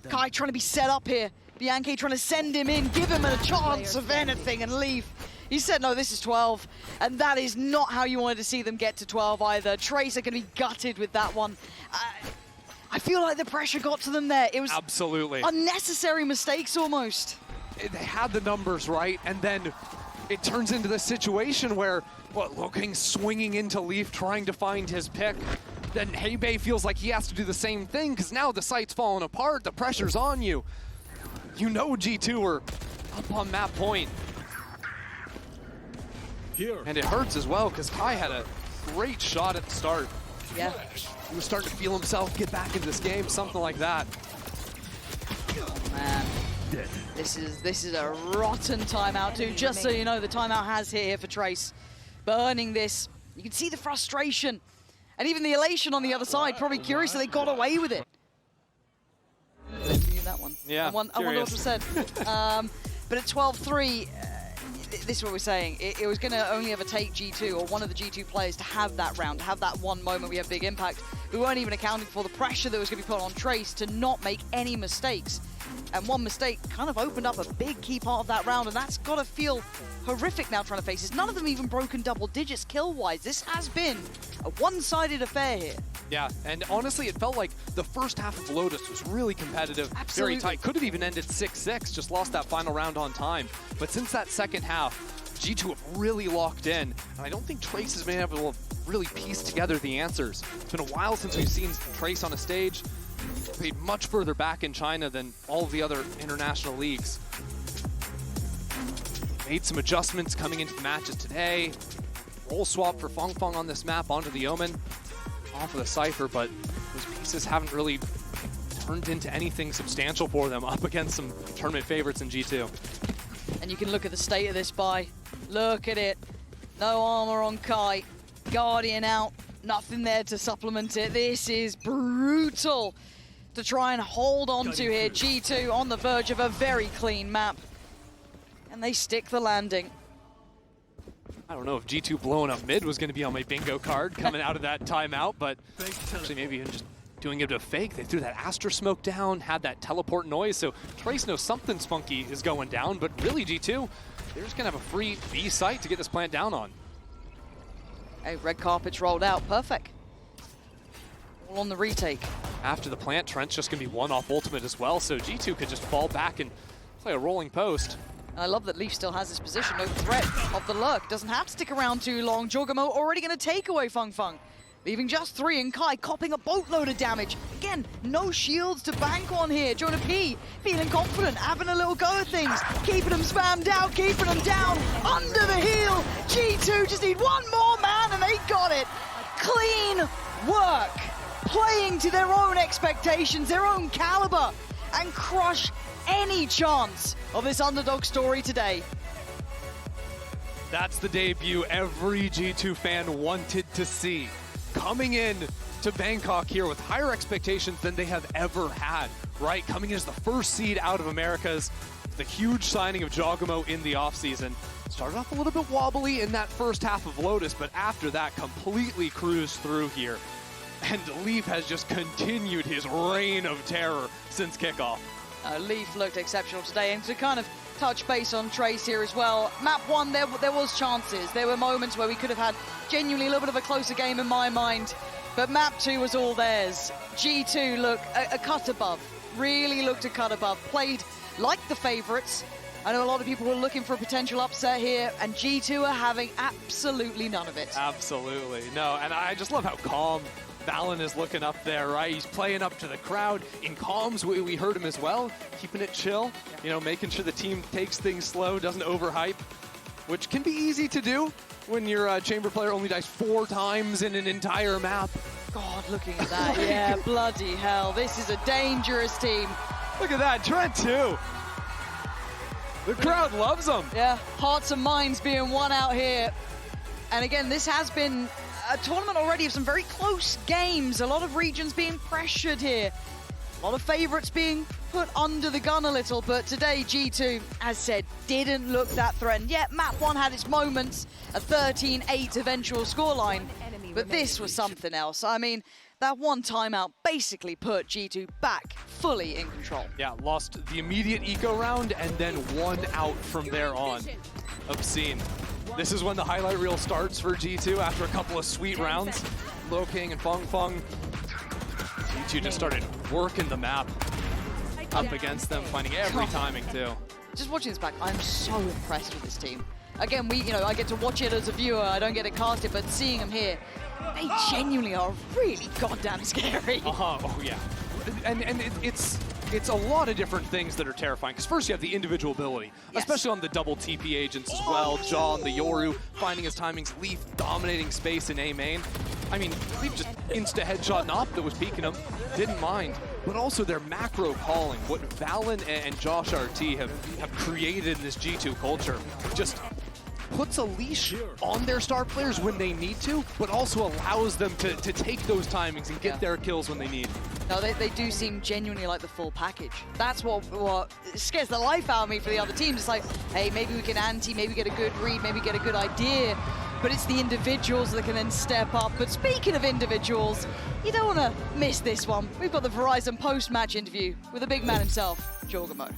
Kai trying to be set up here. Bianca trying to send him in, give him a chance of anything, and Leaf. He said, no, this is 12, and that is not how you wanted to see them get to 12 either. Trace are going to be gutted with that one. I feel like the pressure got to them there. It was absolutely unnecessary mistakes almost. They had the numbers right, and then it turns into this situation where, looking, swinging into Leaf, trying to find his pick. Then Heibei feels like he has to do the same thing because now the site's falling apart, the pressure's on you. You know G2 are up on map point. And it hurts as well because Kai had a great shot at the start. Yeah. He was starting to feel himself get back into this game, something like that. Oh, man. This is a rotten timeout too. Just so you know, the timeout has hit here for Trace. Burning this. You can see the frustration. And even the elation on the other side. Probably curious that they got away with it. That one. Yeah, I wonder what was said. But at 12-3, this is what we're saying. It was going to only ever take G2 or one of the G2 players to have that round, to have that one moment we have big impact. We weren't even accounting for the pressure that was going to be put on Trace to not make any mistakes. And one mistake kind of opened up a big key part of that round, and that's got to feel horrific now trying to face this. None of them even broken double digits kill-wise. This has been a one-sided affair here. Yeah, and honestly, it felt like the first half of Lotus was really competitive, Absolutely. very tight. Could have even ended 6-6, just lost that final round on time. But since that second half, G2 have really locked in, and I don't think Trace has been able to really piece together the answers. It's been a while since we've seen Trace on a stage. Played much further back in China than all of the other international leagues. Made some adjustments coming into the matches today. Role swap for Feng Feng on this map onto the Omen. Off of the Cypher, but those pieces haven't really turned into anything substantial for them up against some tournament favorites in G2. And you can look at the state of this buy. Look at it. No armor on Kai. Guardian out. Nothing there to supplement it. This is brutal to try and hold on to here. G2 on the verge of a very clean map. And they stick the landing. I don't know if G2 blowing up mid was going to be on my bingo card coming out of that timeout, but actually maybe even just doing it a fake. They threw that Astra smoke down, had that teleport noise, so Trace knows something spunky is going down, but really G2, they're just going to have a free B site to get this plant down on. Hey, red carpet's rolled out. Perfect. All on the retake. After the plant, Trent's just going to be one off ultimate as well, so G2 could just fall back and play a rolling post. I love that Leaf still has this position, no threat of the lurk. Doesn't have to stick around too long. Jawgemo already going to take away Feng Feng. Leaving just 3, and Kai copping a boatload of damage. Again, no shields to bank on here. Jonah P feeling confident, having a little go at things. Keeping them spammed out, keeping them down. Under the heel, G2 just need one more man, and they got it. Clean work. Playing to their own expectations, their own caliber, and crush any chance of this underdog story today. That's the debut every G2 fan wanted to see. Coming in to Bangkok here with higher expectations than they have ever had, right? Coming in as the first seed out of Americas, the huge signing of Jawgemo in the offseason. Started off a little bit wobbly in that first half of Lotus, but after that completely cruised through here. And Leaf has just continued his reign of terror since kickoff. Leaf looked exceptional today, and to kind of touch base on Trace here as well. Map 1, there was chances. There were moments where we could have had genuinely a little bit of a closer game in my mind, but map 2 was all theirs. G2 look a cut above, really looked a cut above, played like the favorites. I know a lot of people were looking for a potential upset here, and G2 are having absolutely none of it. Absolutely, no, and I just love how calm Valen is looking up there, right? He's playing up to the crowd. In comms, we heard him as well, keeping it chill, you know, making sure the team takes things slow, doesn't overhype, which can be easy to do when your chamber player only dies 4 times in an entire map. God, looking at that, yeah, bloody hell. This is a dangerous team. Look at that, Trent too. The crowd loves him. Yeah, hearts and minds being won out here. And again, this has been a tournament already of some very close games. A lot of regions being pressured here. A lot of favorites being put under the gun a little, but today G2, as said, didn't look that threatened. Yet map 1 had its moments, a 13-8 eventual scoreline, but this was something else. I mean, that one timeout basically put G2 back fully in control. Yeah, lost the immediate eco round and then 1 out from there on. Obscene. This is when the highlight reel starts for G2 after a couple of sweet rounds. Lo King and Feng Feng. G2 just started working the map up against them, finding every timing too. Just watching this back, I'm so impressed with this team. Again, I get to watch it as a viewer, I don't get to cast it, but seeing them here, they genuinely are really goddamn scary. Oh yeah. And it's a lot of different things that are terrifying. Because first you have the individual ability, especially on the double TP agents as well. Jaw and the Yoru finding his timings, Leaf dominating space in A main. I mean, Leaf just insta headshot an op that was peeking him, didn't mind. But also their macro calling, what Valen and Josh RT have created in this G2 culture, just puts a leash on their star players when they need to, but also allows them to take those timings and get their kills when they need. No, they do seem genuinely like the full package. That's what scares the life out of me for the other teams. It's like, hey, maybe we can ante, maybe get a good read, maybe get a good idea, but it's the individuals that can then step up. But speaking of individuals, you don't want to miss this one. We've got the Verizon post-match interview with the big man himself, Jawgemo.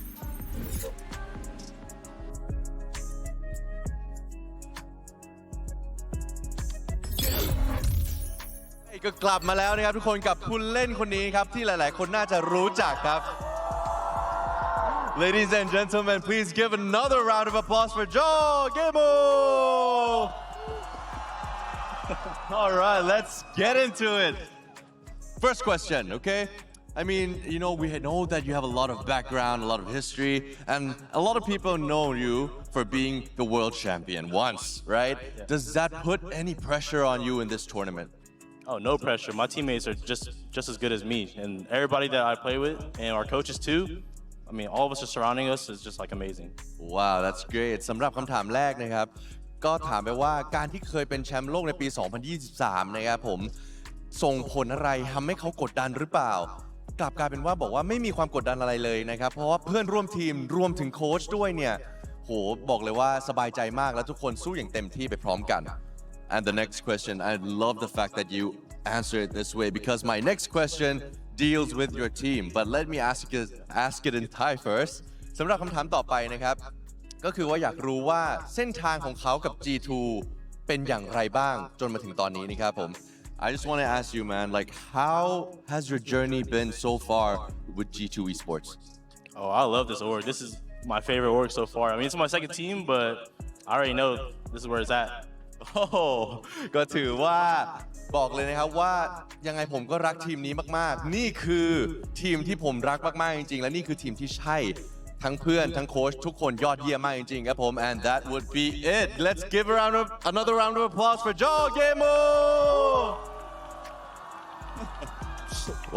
ก็กลับมาแล้วนะครับทุกคนกับผู้เล่นคนนี้ครับที่หลายๆคนน่าจะรู้จักครับ Ladies and gentlemen, please give another round of applause for Jawgemo. All right, let's get into it. First question, okay? I mean, you know, we know that you have a lot of background, a lot of history, and a lot of people know you for being the world champion once, right? Does that put any pressure on you in this tournament? Oh, no pressure. My teammates are just as good as me, and everybody that I play with, and our coaches too. I mean, all of us are surrounding us is just like amazing. Wow, that's great. สำหรับคำถามแรกนะครับก็ถามไปว่าการที่เคยเป็นแชมป์โลกในปี 2023 นะครับผมส่งผลอะไรทำให้เขากดดันหรือเปล่ากลับกลายเป็นว่าบอกว่าไม่มีความกดดันอะไรเลยนะครับเพราะว่าเพื่อนร่วมทีมรวมถึงโค้ชด้วยเนี่ยโหบอกเลยว่าสบายใจมากและทุกคนสู้อย่างเต็มที่ไปพร้อมกัน And the next question, I love the fact that you answer it this way because my next question deals with your team. But let me ask it in Thai first. สำหรับคำถามต่อไปนะครับก็คือว่าอยากรู้ว่าเส้นทางของเขากับ G2 เป็นอย่างไรบ้างจนมาถึงตอนนี้นะครับผม I just want to ask you, man, like how has your journey been so far with G2 Esports? Oh, I love this org. This is my favorite org so far. I mean, it's my second team, but I already know this is where it's at. โอ้โหก็ถือว่าบอกเลยนะครับว่ายังไงผมก็รักทีมนี้มากๆนี่คือทีมที่ผมรักมากๆจริงๆและนี่คือทีมที่ใช่ทั้งเพื่อนทั้งโค้ชทุกคนยอดเยี่ยมมากจริงๆครับผม and that would be it let's give another round of applause for Jawgemo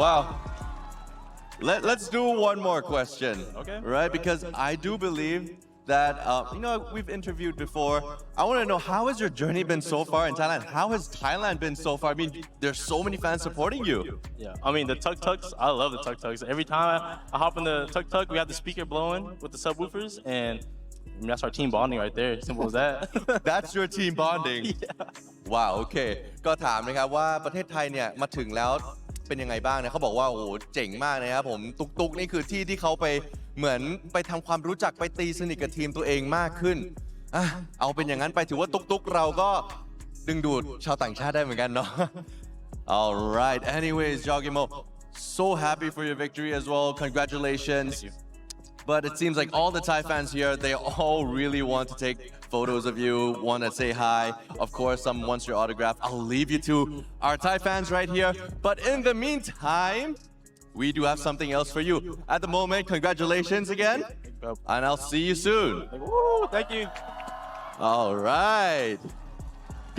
wow let's do one more question okay right because I do believe that you know we've interviewed before. I want to know how has your journey been so far in Thailand? How has Thailand been so far? I mean, there's so many fans supporting you. Yeah, I mean the tuk-tuks. I love the tuk-tuks. Every time I hop in the tuk-tuk, we have the speaker blowing with the subwoofers, and I mean, that's our team bonding right there. Simple as that. That's your team bonding. Yeah. Wow. Okay. ก็ถามนะครับว่าประเทศไทยเนี่ยมาถึงแล้วเป็นยังไงบ้างนะเขาบอกว่าโอ้โหเจ๋งมากนะครับผมตุกๆนี่คือที่ที่เขาไปเหมือนไปทำความรู้จักไปตีสนิทกับทีมตัวเองมากขึ้นเอาเป็นอย่างนั้นไปถือว่าตุกๆเราก็ดึงดูดชาวต่างชาติได้เหมือนกันเนาะ Alright anyways Jawgemo so happy for your victory as well congratulations Thank you. But it seems like all the Thai fans here they all really want to take photos of you want to say hi of course some wants your autograph I'll leave you to our Thai fans right here but in the meantime we do have something else for you. At the moment, congratulations again, and I'll see you soon. Woo, thank you. All right.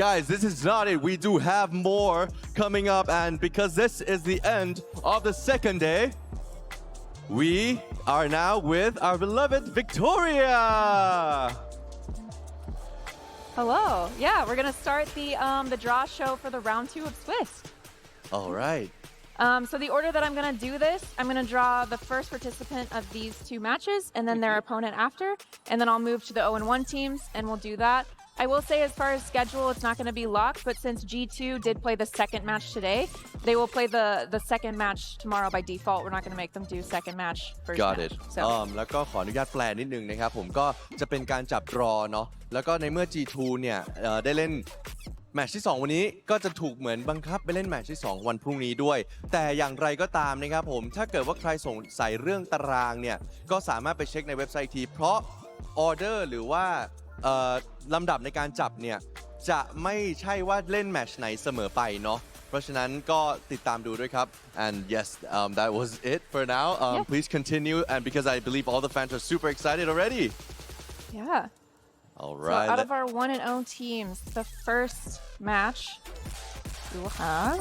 Guys, this is not it. We do have more coming up, and because this is the end of the second day, we are now with our beloved Victoria. Hello. Yeah, we're gonna start the draw show for the round 2 of Swiss. All right. So the order that I'm gonna do this, I'm gonna draw the first participant of these 2 matches and then their opponent after, and then I'll move to the 0-1 teams and we'll do that. I will say as far as schedule, it's not gonna be locked, but since G2 did play the second match today, they will play the second match tomorrow by default. We're not gonna make them do second match first Got match. it. So. แล้วก็ขออนุญาตแปลนิดนึงนะครับผมก็จะเป็นการจับดรอเนาะแล้วก็ในเมื่อ G2 เนี่ยได้เล่นแมตช์ที่ 2 วันนี้ก็จะถูกเหมือนบังคับไปเล่นแมตช์ที่ 2 วันพรุ่งนี้ด้วย แต่อย่างไรก็ตามนะครับผมถ้าเกิดว่าใครสงสัยเรื่องตารางเนี่ยก็สามารถไปเช็คในเว็บไซต์ทีเพราะออเดอร์หรือว่าลำดับในการจับเนี่ยจะไม่ใช่ว่าเล่นแมตช์ไหนเสมอไปเนาะเพราะฉะนั้นก็ติดตามดูด้วยครับ and yes that was it for now please continue and because I believe all the fans are super excited already Yeah. all right So out of our 1-0 teams, the first match we will have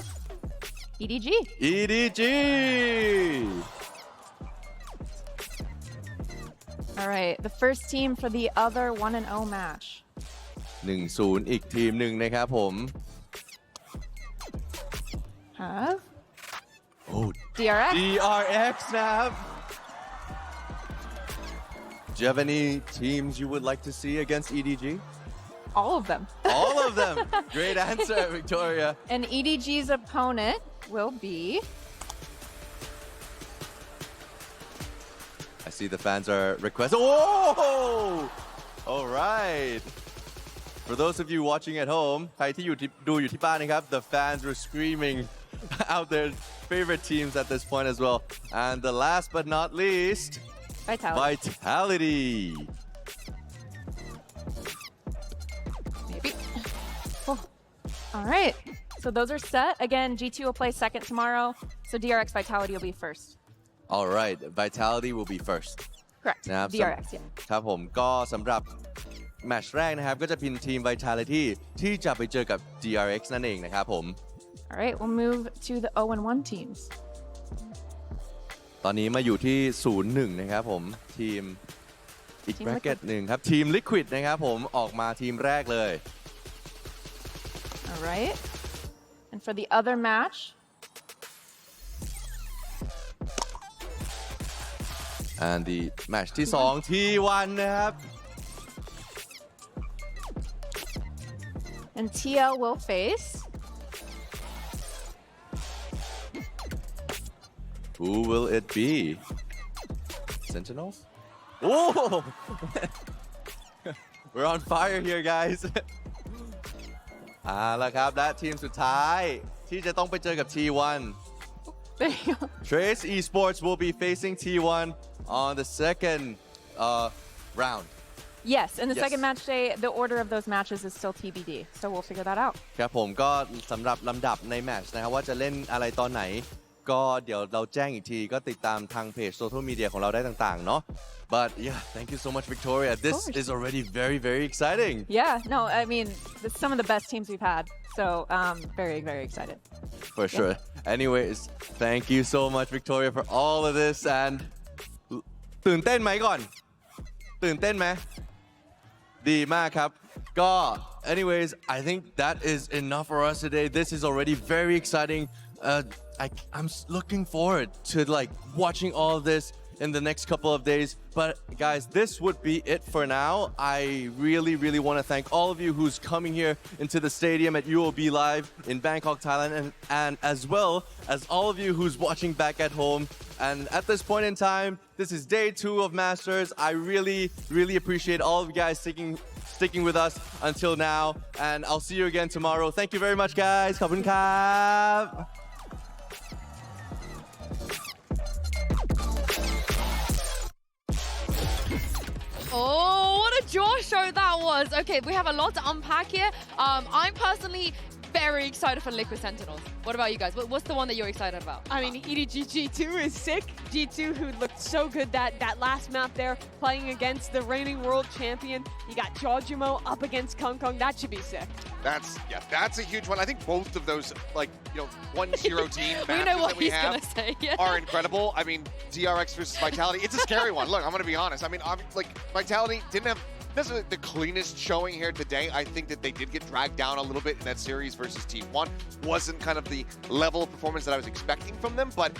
EDG. EDG All right, the first team for the other 1-0 match. 1-0 อีกทีมหนึ่งนะครับผม Have oh DRX. DRX นะครับ Do you have any teams you would like to see against EDG? All of them. All of them. Great answer, Victoria. And EDG's opponent will be... I see the fans are requesting. Oh! All right. For those of you watching at home, ใครที่ดูอยู่ที่บ้านนะครับ the fans were screaming out their favorite teams at this point as well. And the last but not least, Vitality. Maybe. Oh. All right. So those are set. Again, G2 will play second tomorrow. So DRX Vitality will be first. All right. Vitality will be first. Correct. นะครับ DRX, yeah. ครับผมก็สำหรับแมตช์แรกนะครับก็จะเป็นทีม Vitality ที่จะไปเจอกับ DRX นั่นเองนะครับผม All right, we'll move to the 0-1 teams. ตอนนี้มาอยู่ที่ 0-1 นะครับผมทีมอีก Team แบรเก็ตหนึ่งครับทีม Liquid นะครับผมออกมาทีมแรกเลย All right. And for the other match, and the match ที่ 2 T1 นะครับ and TL will face Who will it be? Sentinels? Oh! We're on fire here, guys. ละครับและทีมสุดท้ายที่จะต้องไปเจอกับ T1. There you go. Trace Esports will be facing T1 on the second round. Yes, and the Yes. second match day, the order of those matches is still TBD, so we'll figure that out. ครับผมก็สำหรับลำดับในแมตช์นะครับว่าจะเล่นอะไรตอนไหนก็เดี๋ยวเราแจ้งอีกทีก็ติดตามทางเพจโซเชียลมีเดียของเราได้ต่างๆเนาะ But yeah, thank you so much, Victoria. This is already very, very exciting. Yeah, no, I mean, it's some of the best teams we've had, so very, very excited. For sure. Anyways, thank you so much, Victoria, for all of this. And ตื่นเต้นไหมก่อนตื่นเต้นไหมดีมากครับก็ anyways, I think that is enough for us today. This is already very exciting. I'm looking forward to like watching all of this in the next couple of days. But guys, this would be it for now. I really want to thank all of you who's coming here into the stadium at UOB Live in Bangkok, Thailand, and as well as all of you who's watching back at home. And at this point in time, this is day 2 of Masters. I really appreciate all of you guys sticking with us until now. And I'll see you again tomorrow. Thank you very much, guys. ขอบคุณครับ Oh, what a jaw show that was. Okay, we have a lot to unpack here. I'm personally very excited for Liquid Sentinels. What about you guys? What's the one that you're excited about? I mean, EDG G2 is sick. G2 who looked so good that last map there, playing against the reigning world champion. You got Jawgemo up against Kong Kong. That should be sick. That's a huge one. I think both of those, like, 1-0 team we know what that we he's have gonna say. Yeah. are incredible. I mean, DRX versus Vitality, it's a scary one. Look, I'm gonna be honest. I mean, like, Vitality didn't have necessarily the cleanest showing here today. I think that they did get dragged down a little bit in that series versus T1. Wasn't kind of the level of performance that I was expecting from them, but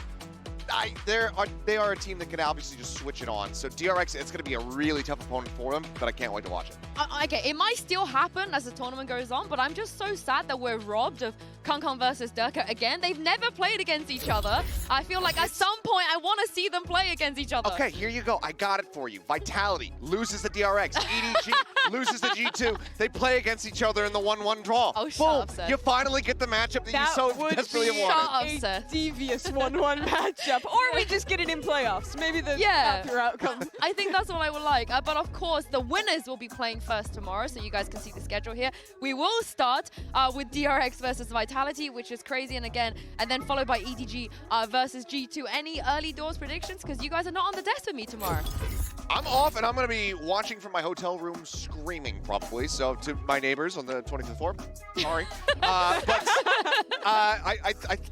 they are a team that can obviously just switch it on. So DRX, it's going to be a really tough opponent for them, but I can't wait to watch it. Okay, it might still happen as the tournament goes on, but I'm just so sad that we're robbed of Kangkong versus Durka again. They've never played against each other. I feel like at some point I want to see them play against each other. Okay, here you go. I got it for you. Vitality loses the DRX. EDG loses the G2. They play against each other in the 1-1 draw. Oh, shut Boom. up, Seth. You finally get the matchup that you so desperately be wanted. a devious 1-1 matchup. Or we just get it in playoffs. Maybe the happier outcome. I think that's what I would like. But of course, the winners will be playing first tomorrow, so you guys can see the schedule here. We will start with DRX versus Vitality, which is crazy, and then followed by EDG versus G2. Any early doors predictions? Because you guys are not on the desk with me tomorrow. I'm off, and I'm going to be watching from my hotel room screaming, probably. So to my neighbors on the 25th floor, sorry.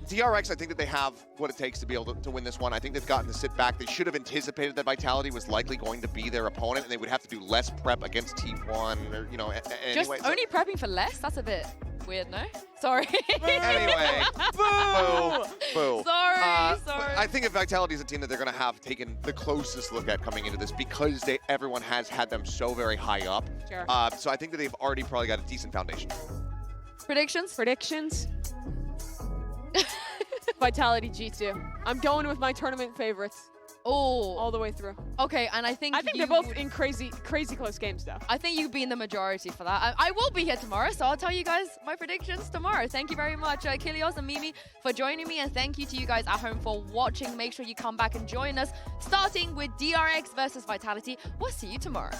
DRX, I think that they have what it takes to be able to win this one. I think they've gotten to sit back. They should have anticipated that Vitality was likely going to be their opponent, and they would have to do less prep against T1, or, you know, anyway. Just only prepping for less? That's a bit weird, no? Sorry. Anyway. Boo! Boo. Sorry. I think if Vitality is a team that they're going to have taken the closest look at coming into this, because everyone has had them so very high up. Sure. So I think that they've already probably got a decent foundation. Predictions? Vitality G2. I'm going with my tournament favorites. Oh. All the way through. Okay, and I think they're both in crazy close games, though. I think you've been the majority for that. I will be here tomorrow, so I'll tell you guys my predictions tomorrow. Thank you very much, Kilios and Mimi, for joining me, and thank you to you guys at home for watching. Make sure you come back and join us, starting with DRX versus Vitality. We'll see you tomorrow.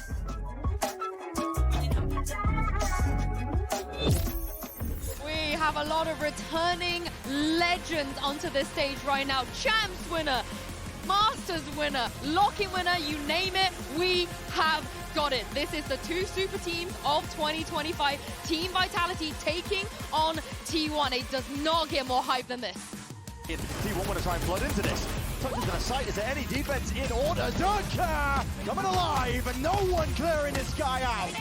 We have a lot of returning legends onto this stage right now. Champs winner, Masters winner, lock-in winner, you name it, we have got it. This is the two super teams of 2025. Team Vitality taking on T1. It does not get more hype than this. T1 want to try and flood into this. Touches the site. Is there any defense in order? Durka coming alive, and no one clearing this guy out.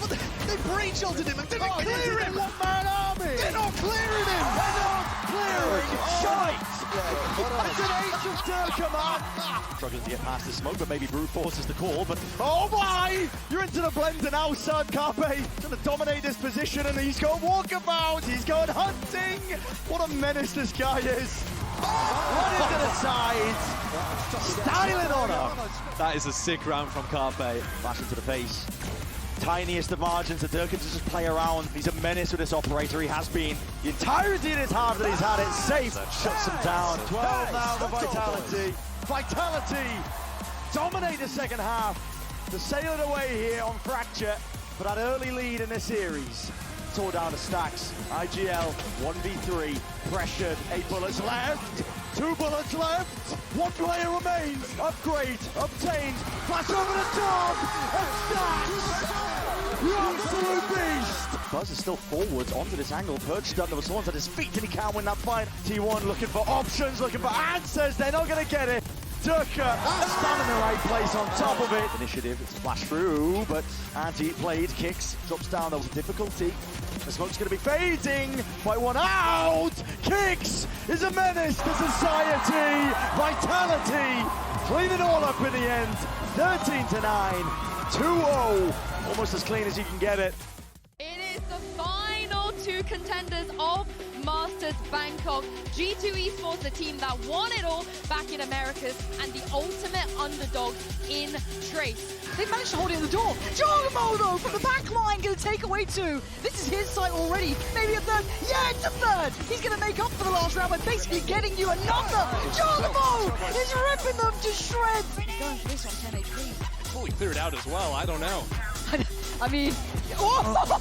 But they brain shielded him and didn't clear him. One-man army. They're not clearing him. They're not clearing shite. That's an ace of Durka, man. Struggling to get past the smoke, but maybe brute force is the call. But oh my! You're into the blender now, son. Carpe going to dominate this position, and he's going walkabout. He's going hunting. What a menace this guy is. Run into the sides. Styling on him. That is a sick round from Carpe. Flash into the face. Tiniest of margins that Durka to just play around. He's a menace with this operator. He has been the entirety of his half that he's had it safe. Shuts him down. 12 now the Vitality. Vitality dominate the second half to sail it away here on Fracture for that early lead in this series. Tore down the stacks. IGL 1v3 pressured. 8 bullets left. 2 bullets left. 1 player remains. Upgrade obtained. Flash over the top. And stacks. The absolute beast. Buzz is still forwards onto this angle. Perched under the Swans at his feet, and he can't win that fight. T1 looking for options, looking for answers. They're not going to get it. Durka stand in the right place on top of it. Initiative, it's flashed through, but anti-played, kicks, drops down, there was a difficulty. The smoke's going to be fading, fight one out! Kicks is a menace to society! Vitality clean it all up in the end, 13-9, 2-0, almost as clean as you can get it. It is the final two contenders of Masters Bangkok. G2 Esports, the team that won it all back in Americas, and the ultimate underdog in Trace. They managed to hold it in the door. Jawgemo, though, from the back line, going to take away 2. This is his site already. Maybe a third. Yeah, it's a third. He's going to make up for the last round by basically getting you another. Jawgemo is ripping them to shreds. He's going for this on 10 HP. Fully cleared out as well. I don't know. I mean,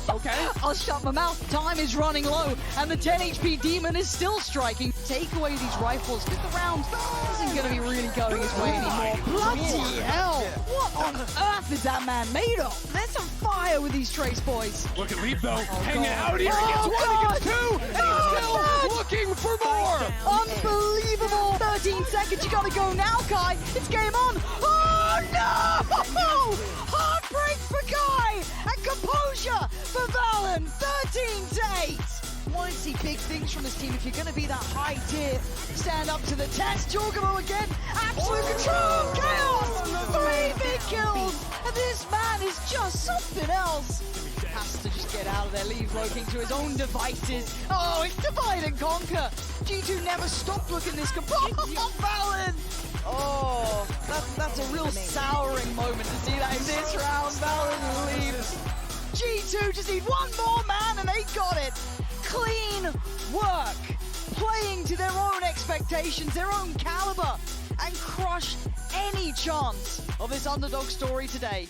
okay. I'll shut my mouth. Time is running low, and the 10 HP demon is still striking. take away these rifles, because the round isn't going to be really going his way anymore. Bloody hell! What on earth is that man made of? There's some fire with these Trace boys. Look at Leap though, hanging out here. He gets one, he gets two, and he's still looking for more. Unbelievable! 13 seconds, you gotta go now, Kai. It's game on. Oh no! Heartbreak for Kai and composure for Valen. 13-8. Want to see big things from this team if you're going to be that high tier. Stand up to the test. Jawgemo again. Absolute control. Chaos. 3 big kills. And this man is just something else. Has to just get out of there. Leave looking to his own devices. Oh, it's divide and conquer. G2 never stopped looking this complete. Valen. Oh, that's a real souring moment to see that in this round. Valen leaves. G2 just need one more man and they got it. Clean work, playing to their own expectations, their own caliber, and crushed any chance of this underdog story today.